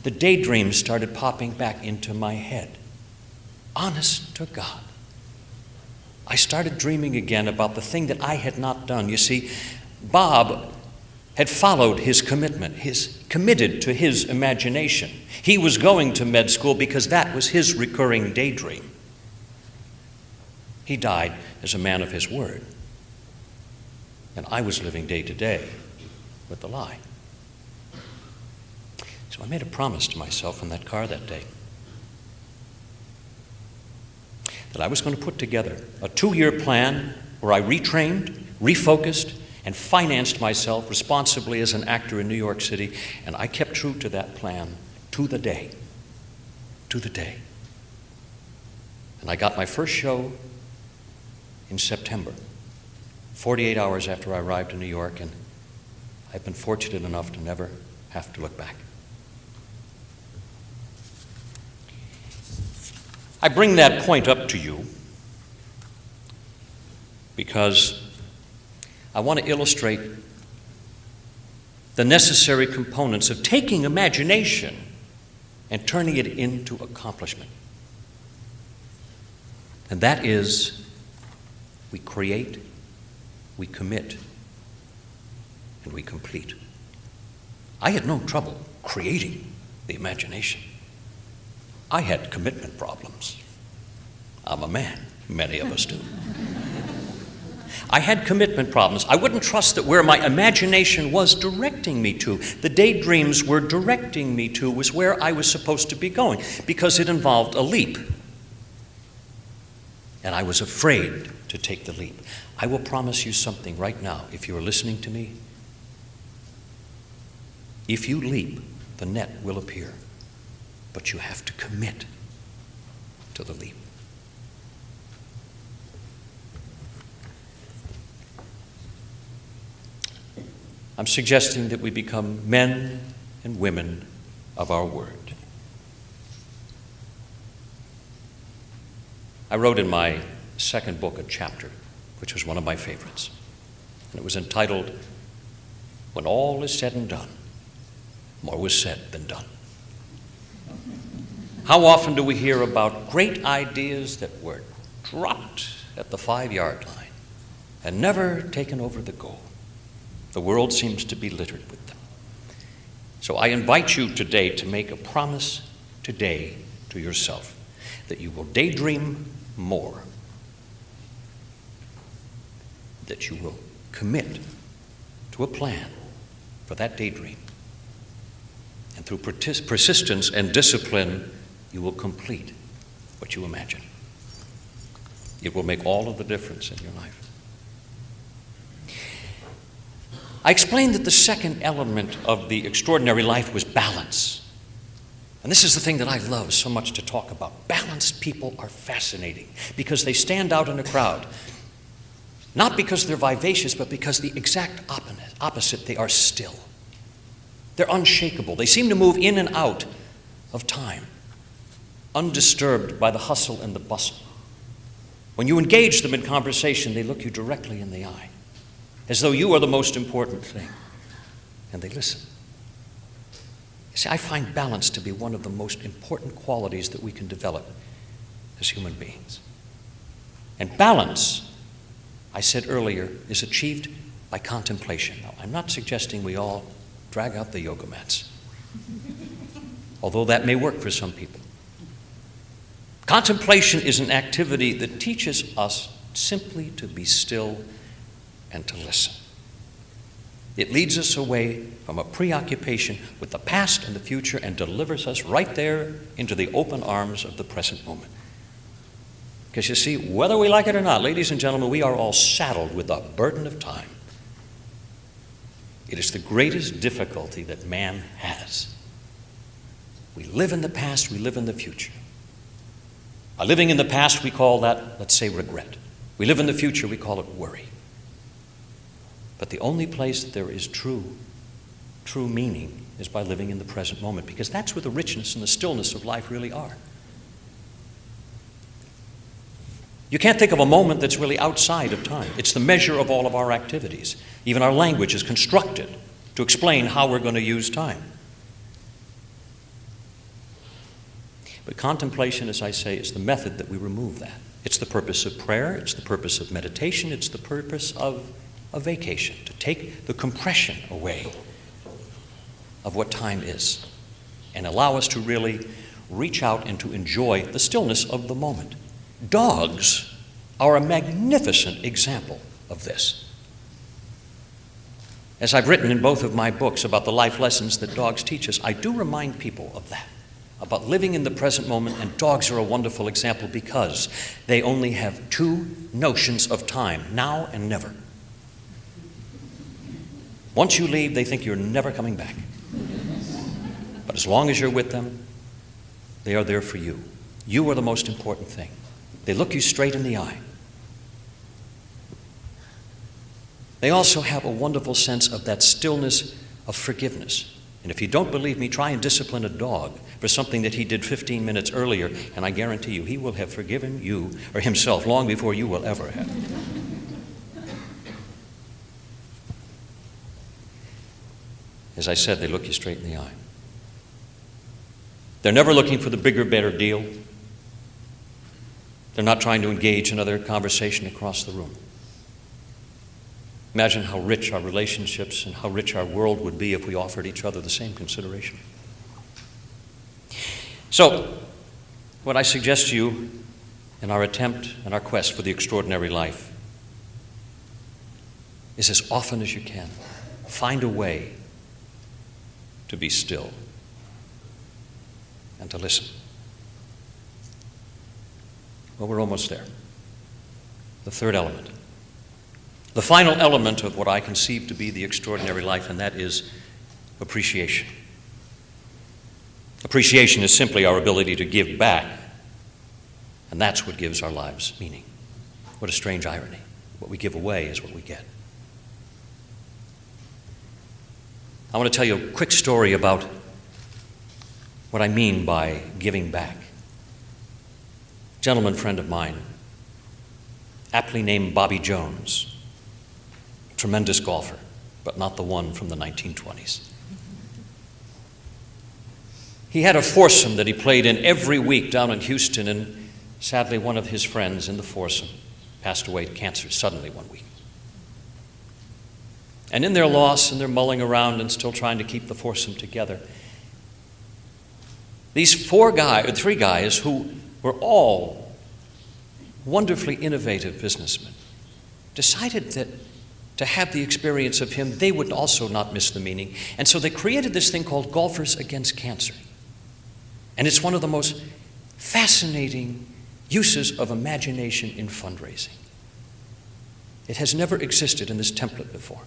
the daydreams started popping back into my head. Honest to God. I started dreaming again about the thing that I had not done. You see, Bob had followed his commitment, committed to his imagination. He was going to med school because that was his recurring daydream. He died as a man of his word. And I was living day to day with the lie. So I made a promise to myself in that car that day that I was going to put together a 2-year plan where I retrained, refocused, and financed myself responsibly as an actor in New York City, and I kept true to that plan to the day. To the day. And I got my first show in September, 48 hours after I arrived in New York, and I've been fortunate enough to never have to look back. I bring that point up to you because I want to illustrate the necessary components of taking imagination and turning it into accomplishment. And that is, we create, we commit, and we complete. I had no trouble creating the imagination. I had commitment problems. I'm a man. Many of us do. I had commitment problems. I wouldn't trust that where my imagination was directing me to, the daydreams were directing me to, was where I was supposed to be going, because it involved a leap. And I was afraid to take the leap. I will promise you something right now, if you are listening to me. If you leap, the net will appear, but you have to commit to the leap. I'm suggesting that we become men and women of our word. I wrote in my second book a chapter, which was one of my favorites, and it was entitled, "When All Is Said and Done, More Was Said Than Done." How often do we hear about great ideas that were dropped at the 5-yard line and never taken over the goal? The world seems to be littered with them. So I invite you today to make a promise today to yourself that you will daydream more, that you will commit to a plan for that daydream, and through persistence and discipline, you will complete what you imagine. It will make all of the difference in your life. I explained that the second element of the extraordinary life was balance. And this is the thing that I love so much to talk about. Balanced people are fascinating because they stand out in a crowd. Not because they're vivacious, but because the exact opposite, they are still. They're unshakable. They seem to move in and out of time, undisturbed by the hustle and the bustle. When you engage them in conversation, they look you directly in the eye, as though you are the most important thing, and they listen. You see, I find balance to be one of the most important qualities that we can develop as human beings. And balance, I said earlier, is achieved by contemplation. Now, I'm not suggesting we all drag out the yoga mats, although that may work for some people. Contemplation is an activity that teaches us simply to be still and to listen. It leads us away from a preoccupation with the past and the future and delivers us right there into the open arms of the present moment. Because you see, whether we like it or not, ladies and gentlemen, we are all saddled with the burden of time. It is the greatest difficulty that man has. We live in the past, we live in the future. By living in the past, we call that, let's say, regret. We live in the future, we call it worry. But the only place that there is true meaning is by living in the present moment, because that's where the richness and the stillness of life really are. You can't think of a moment that's really outside of time. It's the measure of all of our activities. Even our language is constructed to explain how we're going to use time. But contemplation, as I say, is the method that we remove that. It's the purpose of prayer, it's the purpose of meditation, it's the purpose of a vacation, to take the compression away of what time is and allow us to really reach out and to enjoy the stillness of the moment. Dogs are a magnificent example of this. As I've written in both of my books about the life lessons that dogs teach us, I do remind people of that, about living in the present moment, and dogs are a wonderful example because they only have two notions of time, now and never. Once you leave, they think you're never coming back. But as long as you're with them, they are there for you. You are the most important thing. They look you straight in the eye. They also have a wonderful sense of that stillness of forgiveness. And if you don't believe me, try and discipline a dog for something that he did 15 minutes earlier, and I guarantee you, he will have forgiven you or himself long before you will ever have. As I said, they look you straight in the eye. They're never looking for the bigger, better deal. They're not trying to engage another conversation across the room. Imagine how rich our relationships and how rich our world would be if we offered each other the same consideration. So, what I suggest to you in our attempt and our quest for the extraordinary life is, as often as you can, find a way to be still and to listen. Well, we're almost there. The third element. The final element of what I conceive to be the extraordinary life, and that is appreciation. Appreciation is simply our ability to give back, and that's what gives our lives meaning. What a strange irony. What we give away is what we get. I want to tell you a quick story about what I mean by giving back. A gentleman friend of mine, aptly named Bobby Jones, a tremendous golfer, but not the one from the 1920s. He had a foursome that he played in every week down in Houston, and sadly one of his friends in the foursome passed away of cancer suddenly one week. And in their loss and their mulling around and still trying to keep the foursome together, these three guys who were all wonderfully innovative businessmen decided that to have the experience of him, they would also not miss the meaning. And so they created this thing called Golfers Against Cancer. And it's one of the most fascinating uses of imagination in fundraising. It has never existed in this template before.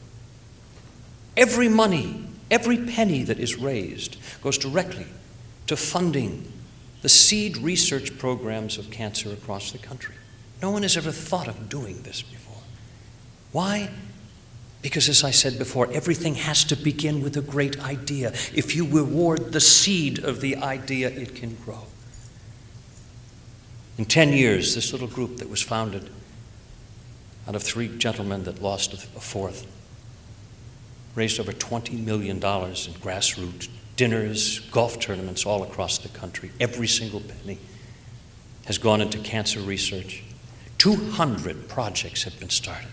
Every money, every penny that is raised goes directly to funding the seed research programs of cancer across the country. No one has ever thought of doing this before. Why? Because, as I said before, everything has to begin with a great idea. If you reward the seed of the idea, it can grow. In 10 years, this little group that was founded out of three gentlemen that lost a fourth raised over $20 million in grassroots dinners, golf tournaments all across the country. Every single penny has gone into cancer research. 200 projects have been started.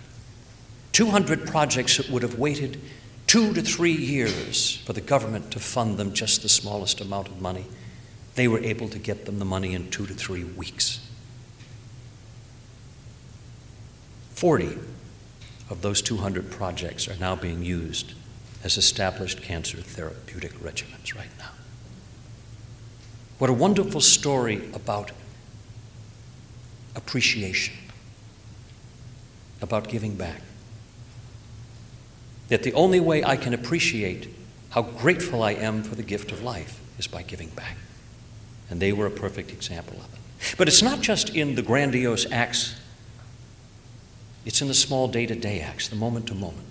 200 projects that would have waited 2 to 3 years for the government to fund them just the smallest amount of money. They were able to get them the money in 2 to 3 weeks. 40 of those 200 projects are now being used as established cancer therapeutic regimens right now. What a wonderful story about appreciation, about giving back. That the only way I can appreciate how grateful I am for the gift of life is by giving back. And they were a perfect example of it. But it's not just in the grandiose acts, it's in the small day-to-day acts, the moment to moment.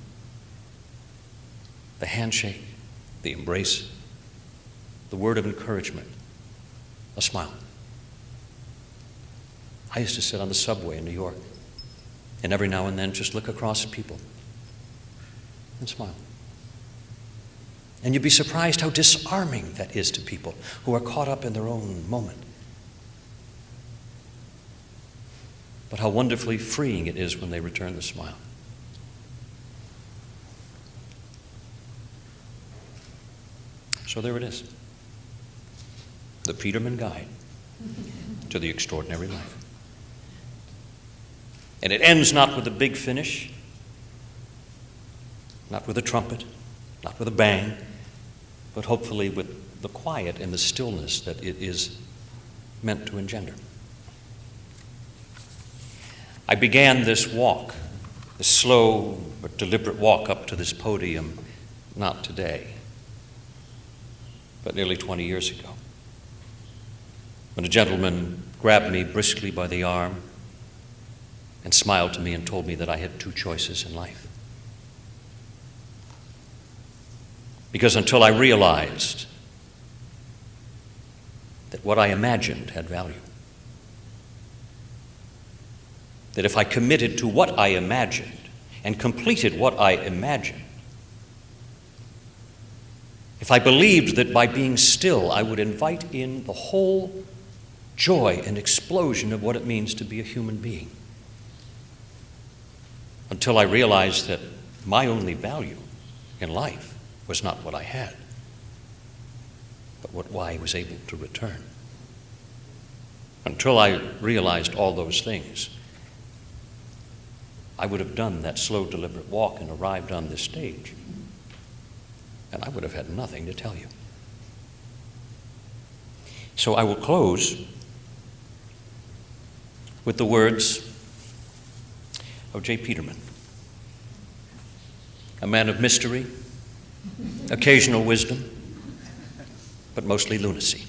The handshake, the embrace, the word of encouragement, a smile. I used to sit on the subway in New York and every now and then just look across at people and smile. And you'd be surprised how disarming that is to people who are caught up in their own moment. But how wonderfully freeing it is when they return the smile. So there it is. The Peterman Guide to the Extraordinary Life. And it ends not with a big finish, not with a trumpet, not with a bang, but hopefully with the quiet and the stillness that it is meant to engender. I began this walk, this slow but deliberate walk up to this podium, not today, but nearly 20 years ago, when a gentleman grabbed me briskly by the arm and smiled to me and told me that I had two choices in life. Because until I realized that what I imagined had value, that if I committed to what I imagined and completed what I imagined, if I believed that by being still I would invite in the whole joy and explosion of what it means to be a human being. Until I realized that my only value in life was not what I had, but what I was able to return. Until I realized all those things, I would have done that slow, deliberate walk and arrived on this stage, and I would have had nothing to tell you. So I will close with the words of J. Peterman, a man of mystery, occasional wisdom, but mostly lunacy.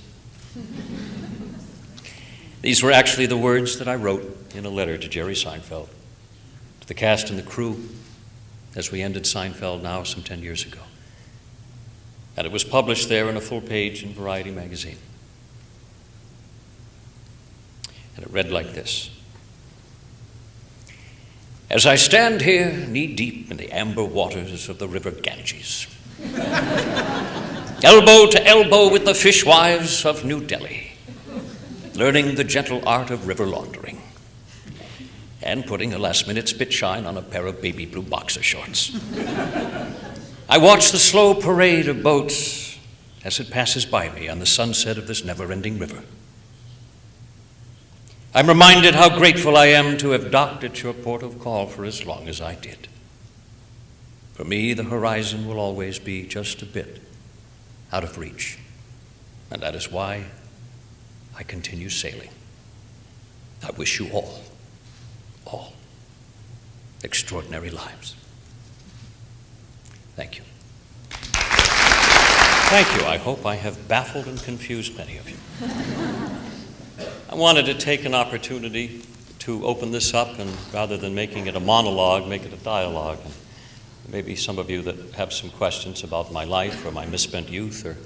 These were actually the words that I wrote in a letter to Jerry Seinfeld, to the cast and the crew, as we ended Seinfeld now some 10 years ago. And it was published there in a full page in Variety magazine. And it read like this: As I stand here knee-deep in the amber waters of the river Ganges, elbow to elbow with the fishwives of New Delhi, learning the gentle art of river laundering, and putting a last-minute spit shine on a pair of baby blue boxer shorts, I watch the slow parade of boats as it passes by me on the sunset of this never-ending river. I'm reminded how grateful I am to have docked at your port of call for as long as I did. For me, the horizon will always be just a bit out of reach, and that is why I continue sailing. I wish you all extraordinary lives. Thank you. Thank you. I hope I have baffled and confused many of you. I wanted to take an opportunity to open this up, and rather than making it a monologue, make it a dialogue. And maybe some of you that have some questions about my life or my misspent youth or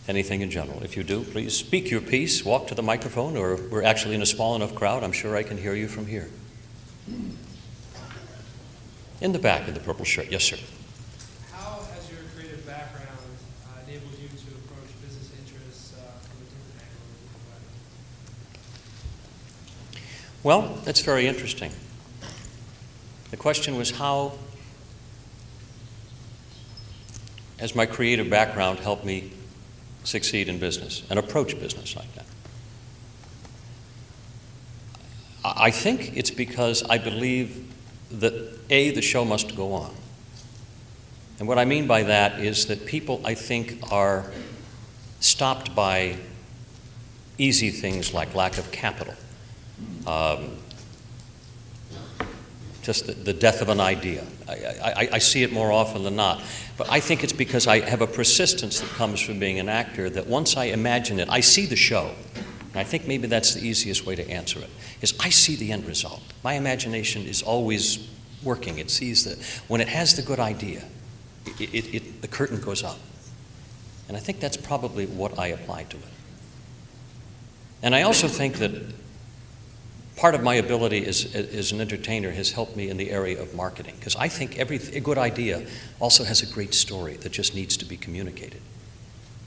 anything in general. If you do, please speak your piece, walk to the microphone, or we're actually in a small enough crowd, I'm sure I can hear you from here. In the back of the purple shirt. Yes, sir. How has your creative background enabled you to approach business interests from a different angle? Well, that's very interesting. The question was, how has my creative background helped me succeed in business and approach business like that? I think it's because I believe that, A, the show must go on. And what I mean by that is that people, I think, are stopped by easy things like lack of capital, just the death of an idea. I see it more often than not. But I think it's because I have a persistence that comes from being an actor, that once I imagine it, I see the show. And I think maybe that's the easiest way to answer it, is I see the end result. My imagination is always working. It sees that when it has the good idea, the curtain goes up. And I think that's probably what I apply to it. And I also think that part of my ability as an entertainer has helped me in the area of marketing, because I think a good idea also has a great story that just needs to be communicated.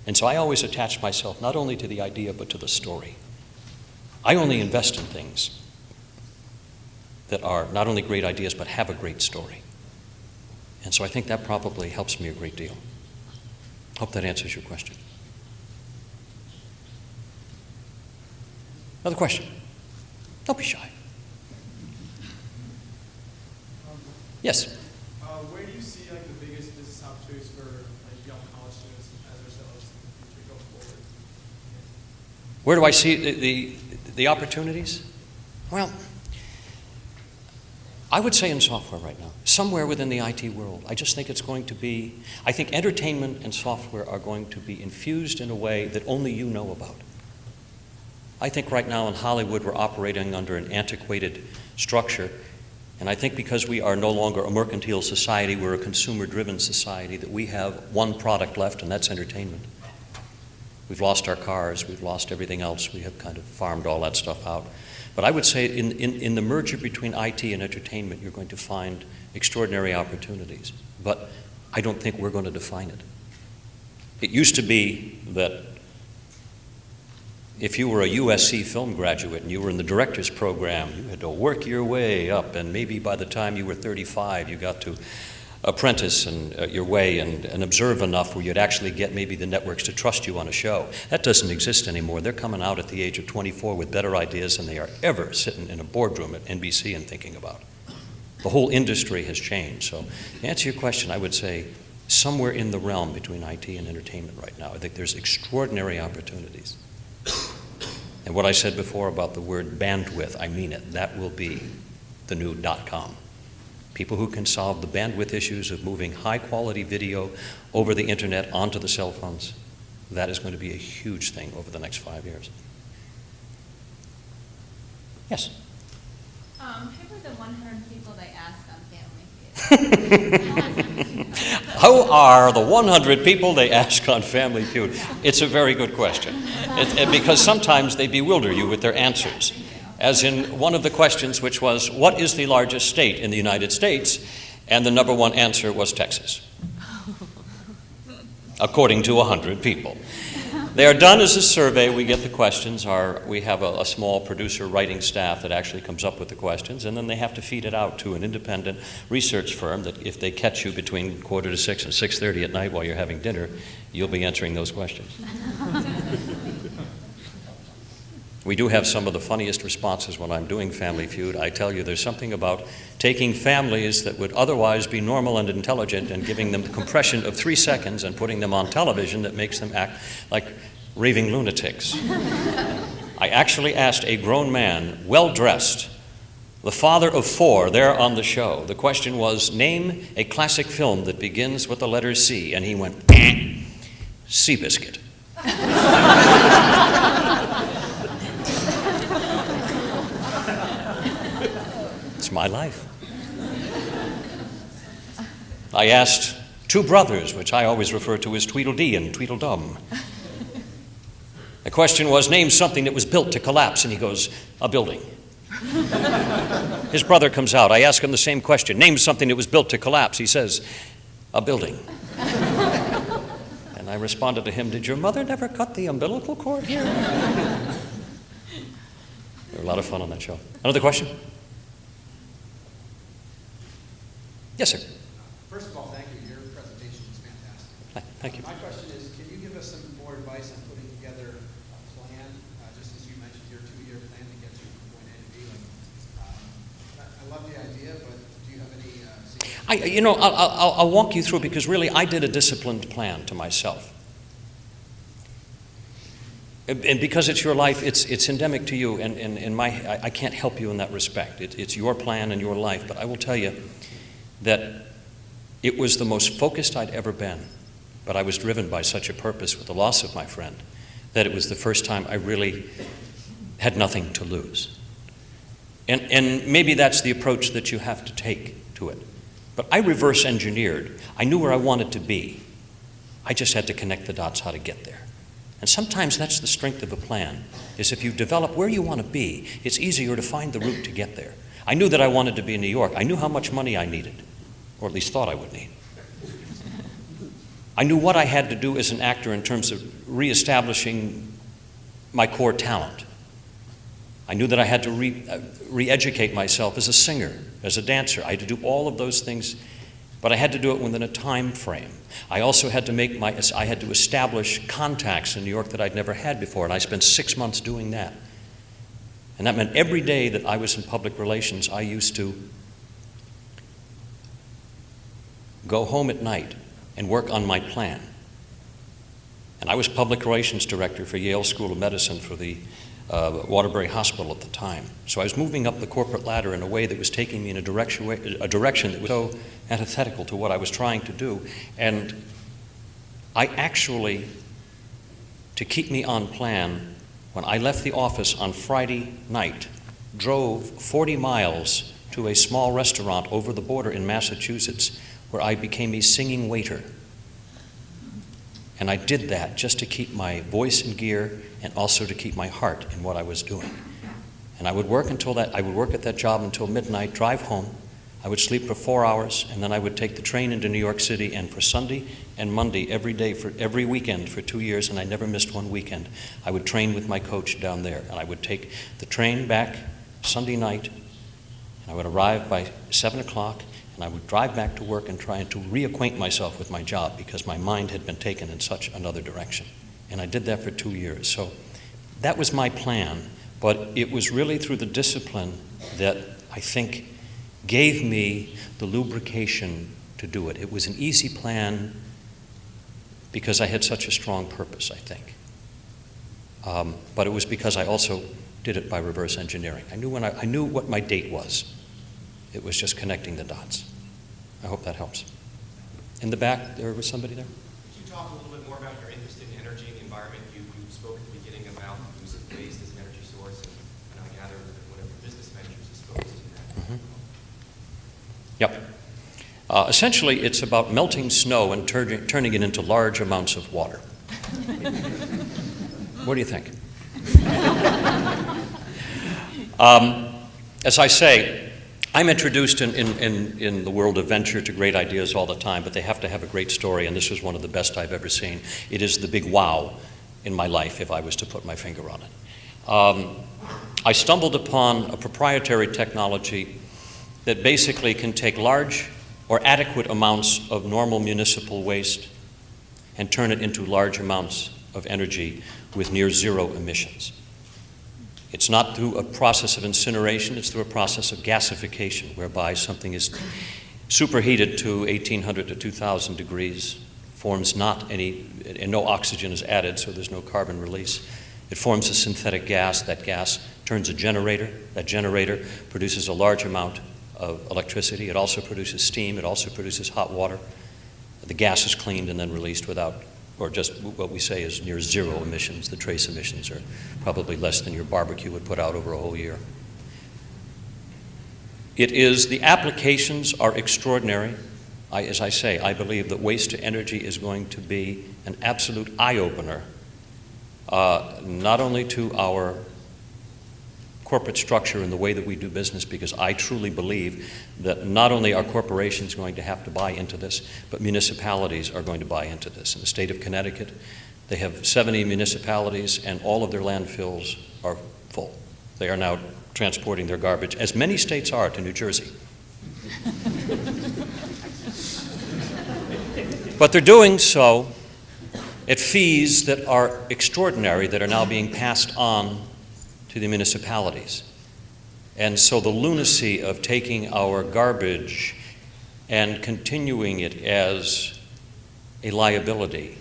And so I always attach myself not only to the idea but to the story. I only invest in things that are not only great ideas but have a great story. And so I think that probably helps me a great deal. Hope that answers your question. Another question? Don't be shy. Yes? Where do you see like the biggest business opportunities for like young college students as ourselves in the future going forward? Where do I see the opportunities? Well, I would say in software right now, somewhere within the IT world. I just think it's going to be, I think entertainment and software are going to be infused in a way that only you know about. I think right now in Hollywood we're operating under an antiquated structure, and I think because we are no longer a mercantile society, we're a consumer-driven society, that we have one product left, and that's entertainment. We've lost our cars, we've lost everything else, we have kind of farmed all that stuff out. But I would say in the merger between IT and entertainment, you're going to find extraordinary opportunities. But I don't think we're going to define it. It used to be that if you were a USC film graduate and you were in the director's program, you had to work your way up, and maybe by the time you were 35, you got to apprentice your way and observe enough where you'd actually get maybe the networks to trust you on a show. That doesn't exist anymore. They're coming out at the age of 24 with better ideas than they are ever sitting in a boardroom at NBC and thinking about. The whole industry has changed. So to answer your question, I would say somewhere in the realm between IT and entertainment right now. I think there's extraordinary opportunities. And what I said before about the word bandwidth, I mean it. That will be the new .com. People who can solve the bandwidth issues of moving high-quality video over the internet onto the cell phones, that is going to be a huge thing over the next 5 years. Yes? Who were the 100 people they asked on Family Feud? Who are the 100 people they ask on Family Feud? It's a very good question, because sometimes they bewilder you with their answers. As in one of the questions, which was, what is the largest state in the United States? And the number one answer was Texas, according to 100 people. They are done as a survey. We get the questions. We have a small producer writing staff that actually comes up with the questions, and then they have to feed it out to an independent research firm that if they catch you between 5:45 and 6:30 at night while you're having dinner, you'll be answering those questions. We do have some of the funniest responses when I'm doing Family Feud. I tell you, there's something about taking families that would otherwise be normal and intelligent and giving them the compression of 3 seconds and putting them on television that makes them act like raving lunatics. I actually asked a grown man, well-dressed, the father of 4 there on the show. The question was, name a classic film that begins with the letter C, and he went, Seabiscuit. It's my life. I asked 2 brothers, which I always refer to as Tweedledee and Tweedledum. The question was, name something that was built to collapse, and he goes, a building. His brother comes out. I ask him the same question, name something that was built to collapse. He says, a building. And I responded to him, did your mother never cut the umbilical cord here? There were a lot of fun on that show. Another question? Yes, sir. First of all, thank you. Your presentation is fantastic. Thank you. My question is, can you give us some more advice on putting together a plan, just as you mentioned your 2-year plan to get you from point A to B? I love the idea, but do you have any secrets? I'll walk you through, because really I did a disciplined plan to myself. And because it's your life, it's endemic to you, and I can't help you in that respect. It's your plan and your life, but I will tell you that it was the most focused I'd ever been, but I was driven by such a purpose with the loss of my friend that it was the first time I really had nothing to lose. And maybe that's the approach that you have to take to it. But I reverse engineered. I knew where I wanted to be. I just had to connect the dots how to get there. And sometimes that's the strength of a plan, is if you develop where you want to be, it's easier to find the route to get there. I knew that I wanted to be in New York. I knew how much money I needed, or at least thought I would need. I knew what I had to do as an actor in terms of reestablishing my core talent. I knew that I had to re-educate myself as a singer, as a dancer. I had to do all of those things, but I had to do it within a time frame. I also had to I had to establish contacts in New York that I'd never had before, and I spent 6 months doing that. And that meant every day that I was in public relations, I used to go home at night and work on my plan. And I was public relations director for Yale School of Medicine for the Waterbury Hospital at the time. So I was moving up the corporate ladder in a way that was taking me in a direction that was so antithetical to what I was trying to do. And I actually, to keep me on plan, when I left the office on Friday night, drove 40 miles to a small restaurant over the border in Massachusetts where I became a singing waiter. And I did that just to keep my voice in gear and also to keep my heart in what I was doing. And I would work at that job until midnight, drive home, I would sleep for 4 hours, and then I would take the train into New York City, and for Sunday and Monday, every day, for every weekend for 2 years, and I never missed one weekend, I would train with my coach down there. And I would take the train back Sunday night, and I would arrive by 7 o'clock, and I would drive back to work and try to reacquaint myself with my job because my mind had been taken in such another direction. And I did that for 2 years. So that was my plan, but it was really through the discipline that I think gave me the lubrication to do it. It was an easy plan because I had such a strong purpose, I think. But it was because I also did it by reverse engineering. I knew what my date was. It was just connecting the dots. I hope that helps. In the back, there was somebody there? Could you talk a little bit more about your interest in energy and the environment? You spoke at the beginning about the use of waste as an energy source, and I gather that one of your business ventures is focused on that. Mm-hmm. Yep. Essentially, it's about melting snow and turning it into large amounts of water. What do you think? As I say, I'm introduced in the world of venture to great ideas all the time, but they have to have a great story, and this was one of the best I've ever seen. It is the big wow in my life, if I was to put my finger on it. I stumbled upon a proprietary technology that basically can take large or adequate amounts of normal municipal waste and turn it into large amounts of energy with near zero emissions. It's not through a process of incineration, it's through a process of gasification, whereby something is superheated to 1800 to 2000 degrees, forms not any, and no oxygen is added, so there's no carbon release. It forms a synthetic gas. That gas turns a generator. That generator produces a large amount of electricity. It also produces steam. It also produces hot water. The gas is cleaned and then released without, or just what we say is near zero emissions. The trace emissions are probably less than your barbecue would put out over a whole year. The applications are extraordinary. As I say, I believe that waste to energy is going to be an absolute eye-opener, not only to our corporate structure and the way that we do business, because I truly believe that not only are corporations going to have to buy into this, but municipalities are going to buy into this. In the state of Connecticut, they have 70 municipalities, and all of their landfills are full. They are now transporting their garbage, as many states are, to New Jersey. But they're doing so at fees that are extraordinary, that are now being passed on to the municipalities. And so the lunacy of taking our garbage and continuing it as a liability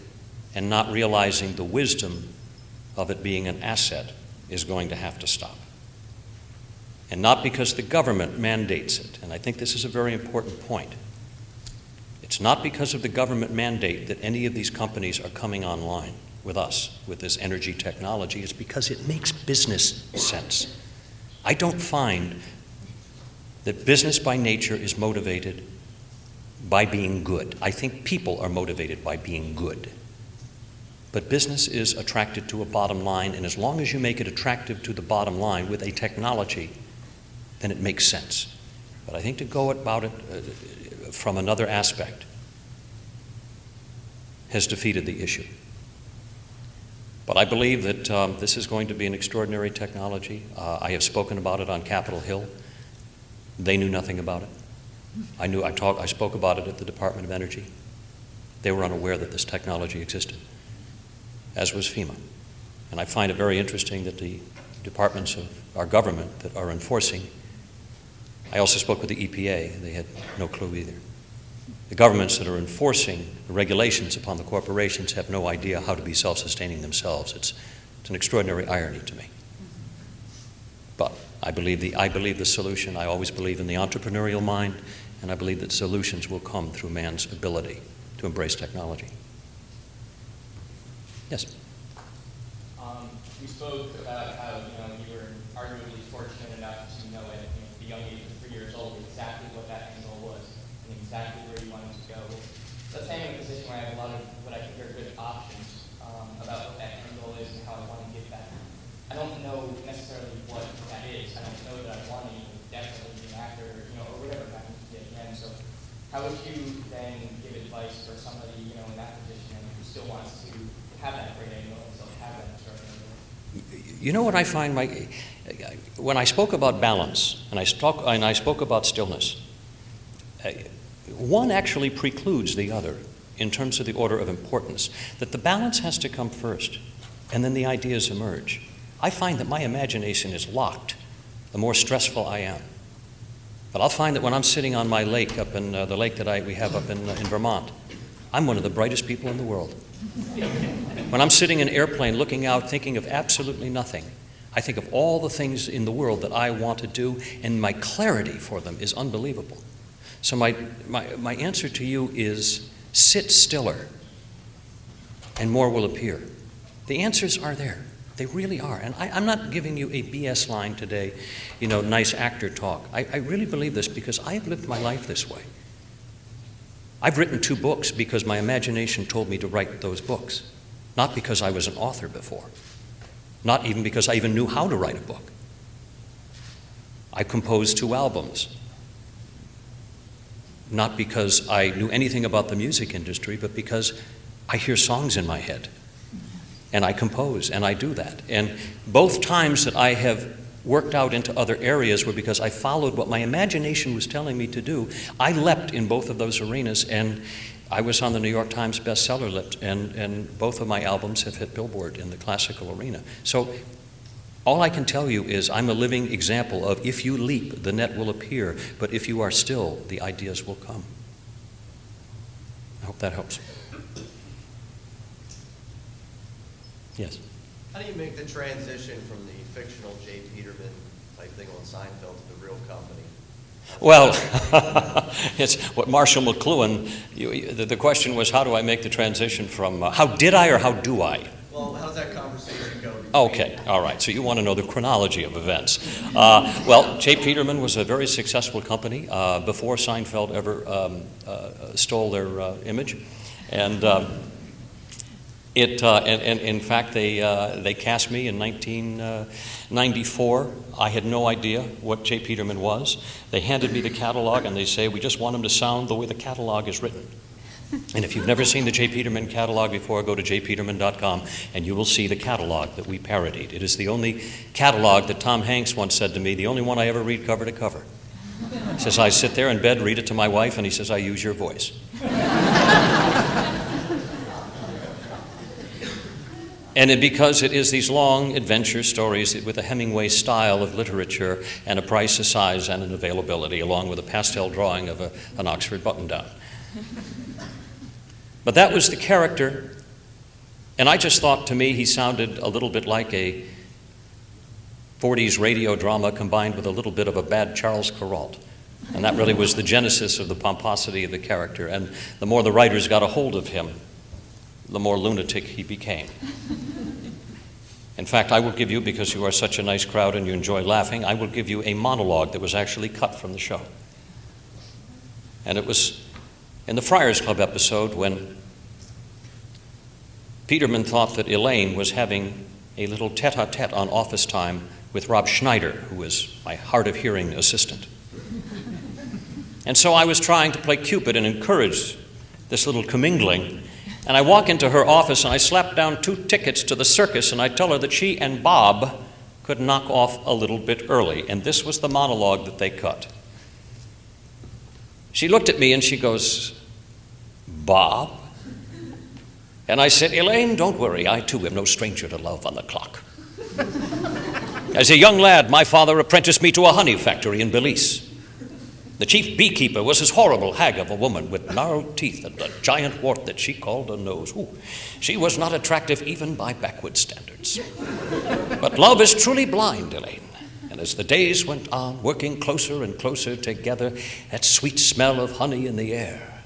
and not realizing the wisdom of it being an asset is going to have to stop. And not because the government mandates it, and I think this is a very important point. It's not because of the government mandate that any of these companies are coming online with us, with this energy technology. It's because it makes business sense. I don't find that business by nature is motivated by being good. I think people are motivated by being good. But business is attracted to a bottom line, and as long as you make it attractive to the bottom line with a technology, then it makes sense. But I think to go about it from another aspect has defeated the issue. But I believe that this is going to be an extraordinary technology. I have spoken about it on Capitol Hill. They knew nothing about it. I spoke about it at the Department of Energy. They were unaware that this technology existed, as was FEMA. And I find it very interesting that the departments of our government that are enforcing, I also spoke with the EPA. They had no clue either. The governments that are enforcing the regulations upon the corporations have no idea how to be self-sustaining themselves. It's an extraordinary irony to me. But I believe the solution. I always believe in the entrepreneurial mind, and I believe that solutions will come through man's ability to embrace technology. Yes? You spoke about how you were arguably fortunate enough to know at the young age of 3 years old exactly what that end goal was and exactly where you wanted to go. Let's say I'm in a position where I have a lot of what I think are good options about what that end goal is and how I want to get that. I don't know necessarily what that is. I don't know that I want to definitely be an actor, or whatever that how would you then give advice for somebody, in that position who still wants to have that great angle and still have that extraordinary? You know what I find, Mike? When I spoke about balance and I spoke about stillness, one actually precludes the other in terms of the order of importance. That the balance has to come first, and then the ideas emerge. I find that my imagination is locked the more stressful I am. But I'll find that when I'm sitting on my lake up in the lake that we have up in Vermont, I'm one of the brightest people in the world. When I'm sitting in an airplane looking out thinking of absolutely nothing, I think of all the things in the world that I want to do, and my clarity for them is unbelievable. So my answer to you is sit stiller and more will appear. The answers are there. They really are. And I'm not giving you a BS line today, nice actor talk. I really believe this because I have lived my life this way. I've written 2 books because my imagination told me to write those books, not because I was an author before, not even because I even knew how to write a book. I composed 2 albums, not because I knew anything about the music industry, but because I hear songs in my head. And I compose, and I do that. And both times that I have worked out into other areas were because I followed what my imagination was telling me to do. I leapt in both of those arenas, and I was on the New York Times bestseller list, and both of my albums have hit Billboard in the classical arena. So all I can tell you is I'm a living example of if you leap, the net will appear, but if you are still, the ideas will come. I hope that helps. Yes. How do you make the transition from the fictional J. Peterman type thing on Seinfeld to the real company? Well, it's what Marshall McLuhan, the question was, how do I make the transition from, how did I or how do I? Well, how does that conversation go? Okay, all right, so you want to know the chronology of events. Well, J. Peterman was a very successful company before Seinfeld ever stole their image. And in fact, they cast me in 1994. I had no idea what J. Peterman was. They handed me the catalog and they say, we just want him to sound the way the catalog is written. And if you've never seen the J. Peterman catalog before, go to jpeterman.com and you will see the catalog that we parodied. It is the only catalog that Tom Hanks once said to me, the only one I ever read cover to cover. He says, I sit there in bed, read it to my wife, and he says, I use your voice. And because it is these long adventure stories with a Hemingway style of literature and a price, a size, and an availability, along with a pastel drawing of an Oxford button-down. But that was the character, and I just thought, to me, he sounded a little bit like a 40s radio drama combined with a little bit of a bad Charles Kuralt. And that really was the genesis of the pomposity of the character. And the more the writers got a hold of him, the more lunatic he became. In fact, I will give you, because you are such a nice crowd and you enjoy laughing, I will give you a monologue that was actually cut from the show. And it was in the Friars Club episode when Peterman thought that Elaine was having a little tete-a-tete on office time with Rob Schneider, who was my hard-of-hearing assistant. And so I was trying to play Cupid and encourage this little commingling. And I walk into her office and I slap down 2 tickets to the circus and I tell her that she and Bob could knock off a little bit early. And this was the monologue that they cut. She looked at me and she goes, Bob? And I said, Elaine, don't worry. I too am no stranger to love on the clock. As a young lad, my father apprenticed me to a honey factory in Belize. The chief beekeeper was his horrible hag of a woman with gnarled teeth and a giant wart that she called a nose. Ooh, she was not attractive even by backward standards. But love is truly blind, Elaine. And as the days went on, working closer and closer together, that sweet smell of honey in the air,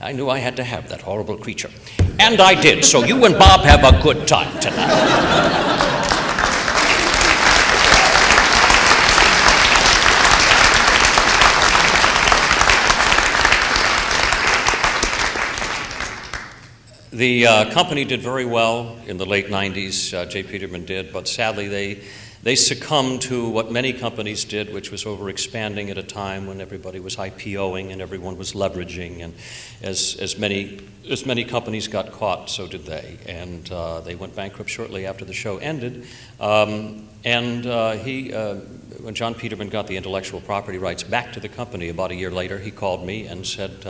I knew I had to have that horrible creature. And I did, so you and Bob have a good time tonight. The company did very well in the late 90s, J. Peterman did, but sadly They succumbed to what many companies did, which was overexpanding at a time when everybody was IPOing and everyone was leveraging. And as many companies got caught, so did they. And they went bankrupt shortly after the show ended. When John Peterman got the intellectual property rights back to the company about a year later, he called me and said,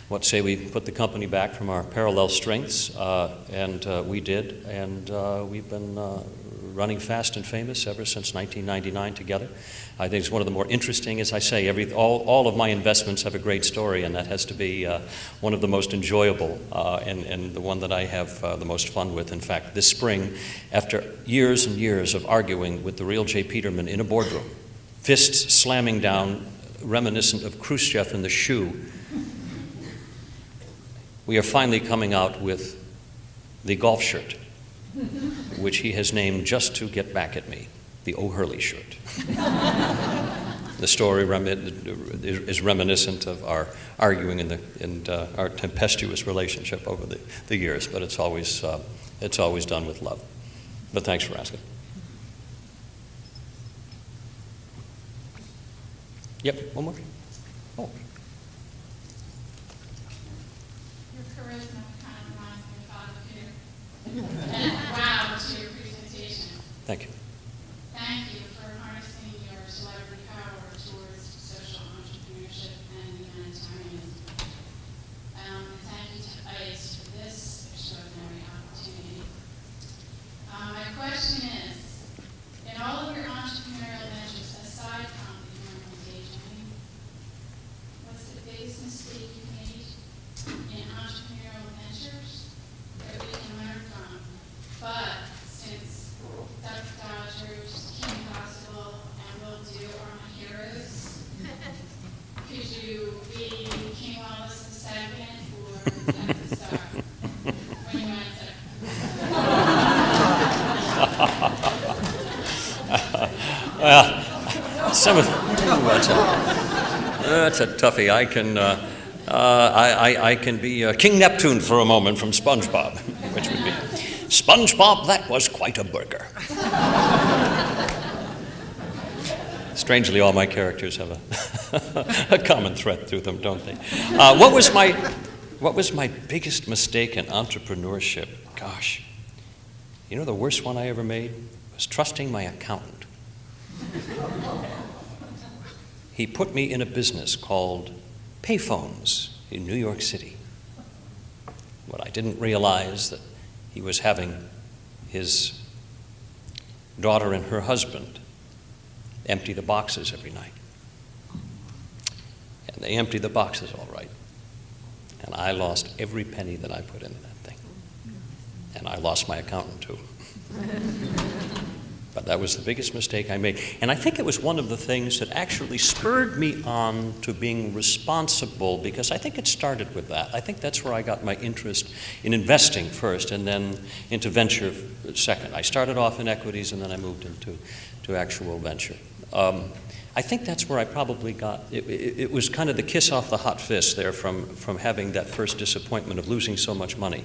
what say we put the company back from our parallel strengths? And we did. And we've been running fast and famous ever since 1999 together. I think it's one of the more interesting, as I say, all of my investments have a great story, and that has to be one of the most enjoyable and the one that I have the most fun with. In fact, this spring, after years and years of arguing with the real J. Peterman in a boardroom, fists slamming down, reminiscent of Khrushchev in the shoe, we are finally coming out with the golf shirt, which he has named just to get back at me, the O'Hurley shirt. The story is reminiscent of our arguing and our tempestuous relationship over the years, but it's always done with love. But thanks for asking. Yep, one more. Oh. Your charisma kind of reminds me of Father Peter. Wow, to your presentation. Thank you. Thank you for harnessing your celebrity power towards social entrepreneurship and humanitarianism. Thank you to ICE for this extraordinary opportunity. My question is, in all of your entrepreneurial ventures, aside from the normal daydreaming, what's the biggest mistake you made in entrepreneurial ventures that we can learn from? But since Duck Dodgers, Kim Possible, and Will Do are my heroes, could you be King Wallace II for Death to Star? When you answer. Well, that's a toughie. I can be King Neptune for a moment from SpongeBob, which would be, SpongeBob, that was quite a burger. Strangely, all my characters have a common thread through them, don't they? What was my biggest mistake in entrepreneurship? Gosh, you know the worst one I ever made was trusting my accountant. He put me in a business called payphones in New York City. But I didn't realize that he was having his daughter and her husband empty the boxes every night. And they emptied the boxes all right. And I lost every penny that I put into that thing. And I lost my accountant too. But that was the biggest mistake I made. And I think it was one of the things that actually spurred me on to being responsible, because I think it started with that. I think that's where I got my interest in investing first and then into venture second. I started off in equities and then I moved into actual venture. I think that's where I probably got, it was kind of the kiss off the hot fist there from having that first disappointment of losing so much money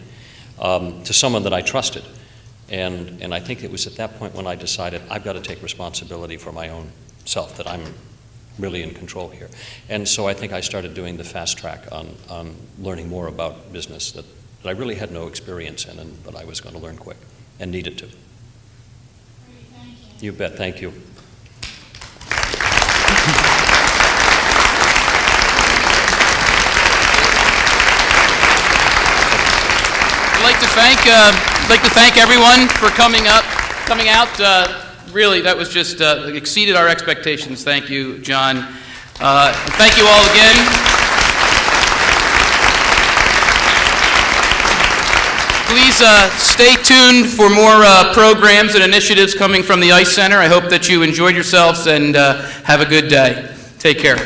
to someone that I trusted. And I think it was at that point when I decided I've got to take responsibility for my own self, that I'm really in control here. And so I think I started doing the fast track on learning more about business that I really had no experience in, but I was going to learn quick and needed to. Great, thank you. You bet, thank you. I'd like to thank everyone for coming out. Really, that was just exceeded our expectations. Thank you, John. Thank you all again. Please stay tuned for more programs and initiatives coming from the ICE Center. I hope that you enjoyed yourselves and have a good day. Take care.